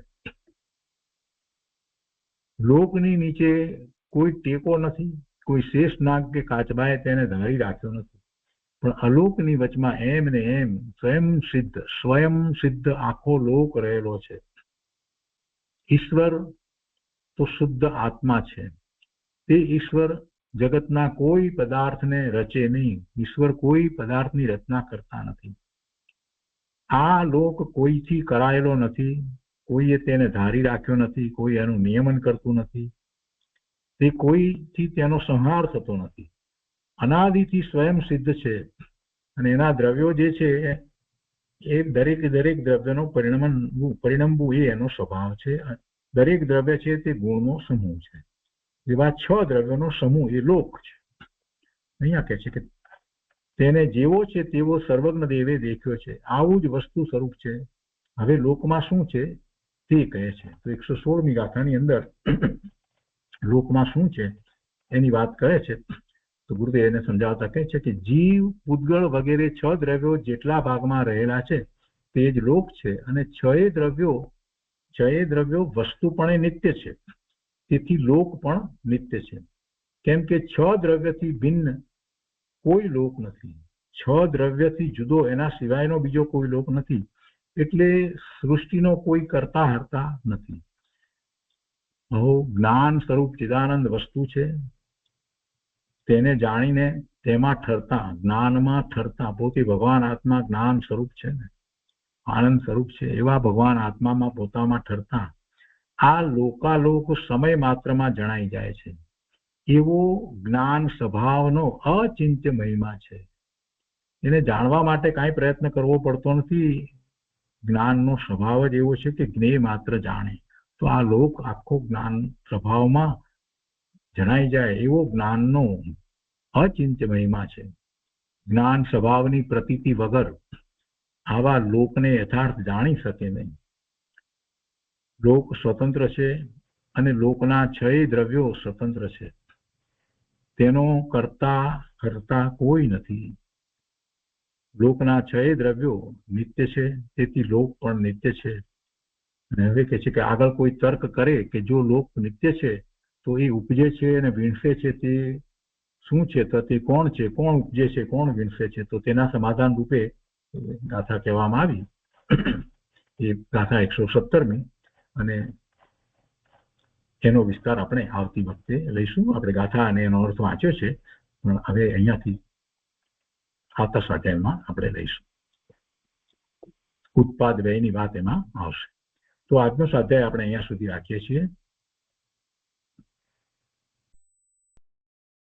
લોકની નીચે કોઈ ટેકો નથી, કોઈ શેષ નાગ કે કાચબાએ તેને ધારી રાખ્યો નથી, પણ અલોકની વચમાં એમ ને એમ સ્વયં સિદ્ધ આખો લોક રહેલો છે. ઈશ્વર તો શુદ્ધ આત્મા છે. તે ઈશ્વર જગતના કોઈ પદાર્થને રચે નહીં. ઈશ્વર કોઈ પદાર્થની રચના કરતા નથી. આ લોક કોઈથી કરાયેલો નથી, કોઈએ તેને ધારી રાખ્યો નથી, કોઈ એનું નિયમન કરતું નથી, તે કોઈથી તેનો સંહાર થતો નથી. અનાદિથી સ્વયં સિદ્ધ છે, અને એના દ્રવ્યો જે છે એ દરેક દ્રવ્યનો પરિણમવું એ એનો સ્વભાવ છે. દરેક દ્રવ્ય છે તે ગુણનો સમૂહ છે. એવા 6 દ્રવ્યોનો સમૂહ એ લોક છે. અહીંયા કહે છે કે તેને જેવો છે તેવો સર્વજ્ઞ દેવે દેખ્યો છે. આવું જ વસ્તુ સ્વરૂપ છે. હવે લોકમાં શું છે તે કહે છે. તો 116મી ગાથાની અંદર લોકમાં શું છે એની વાત કરે છે. તો ગુરુદેવ એને સમજાવતા કહે છે કે જીવ, પૂતગળ વગેરે 6 દ્રવ્યો જેટલા ભાગમાં રહેલા છે તે જ લોક છે. અને 6 દ્રવ્યો વસ્તુપણે નિત્ય છે. તેથી લોક પણ નિત્ય છે. કેમ કે 6 દ્રવ્યથી ભિન્ન કોઈ લોક નથી. 6 દ્રવ્યથી જુદો એના સિવાયનો બીજો કોઈ લોક નથી. એટલે સૃષ્ટિનો કોઈ કરતા હરતા નથી. જ્ઞાન સ્વરૂપ ચિદાનંદ વસ્તુ છે. તેને જાણીને તેમાં ઠરતા, જ્ઞાનમાં ઠરતા, પોતે ભગવાન આત્મા જ્ઞાન સ્વરૂપ છે ને, આનંદ સ્વરૂપ છે. એવા ભગવાન આત્મામાં પોતામાં ઠરતા આ લોકાલોક સમય માત્રમાં જણાઈ જાય છે. એવો જ્ઞાન સ્વભાવનો અચિંત્ય મહિમા છે. એને જાણવા માટે કાંઈ પ્રયત્ન કરવો પડતો નથી. જ્ઞાનનો સ્વભાવ જ એવો છે કે જ્ઞેય માત્ર જાણે. તો આ લોક આખો જ્ઞાન સ્વભાવમાં જણાઈ જાય એવો જ્ઞાનનો અચિંત્ય મહિમા છે. જ્ઞાન સ્વભાવની પ્રતીતિ વગર આવા લોકને યથાર્થ જાણી શકે નહીં. લોક સ્વતંત્ર છે અને લોકના 6 દ્રવ્યો સ્વતંત્ર છે. તેનો કરતા હરતા કોઈ નથી. લોકના 6 દ્રવ્યો નિત્ય છે. તેથી લોક પણ નિત્ય છે. અને હવે કહે છે કે આગળ કોઈ તર્ક કરે કે જો લોક નિત્ય છે તો એ ઉપજે છે અને વીણસે છે તે શું છે? તો તે કોણ છે? કોણ ઉપજે છે? કોણ વીણસે છે? તો તેના સમાધાન રૂપે ગાથા કહેવામાં આવી. એ ગાથા 117મી. અને એનો વિસ્તાર આપણે આવતી વખતે લઈશું. આપણે ગાથા અને એનો અર્થ વાંચ્યો છે, પણ હવે અહીંયાથી આવતા સ્વાધ્યાયમાં આપણે લઈશું. ઉત્પાદ વ્યયની વાત એમાં આવશે. તો આજનો સ્વાધ્યાય આપણે અહીંયા સુધી રાખીએ છીએ.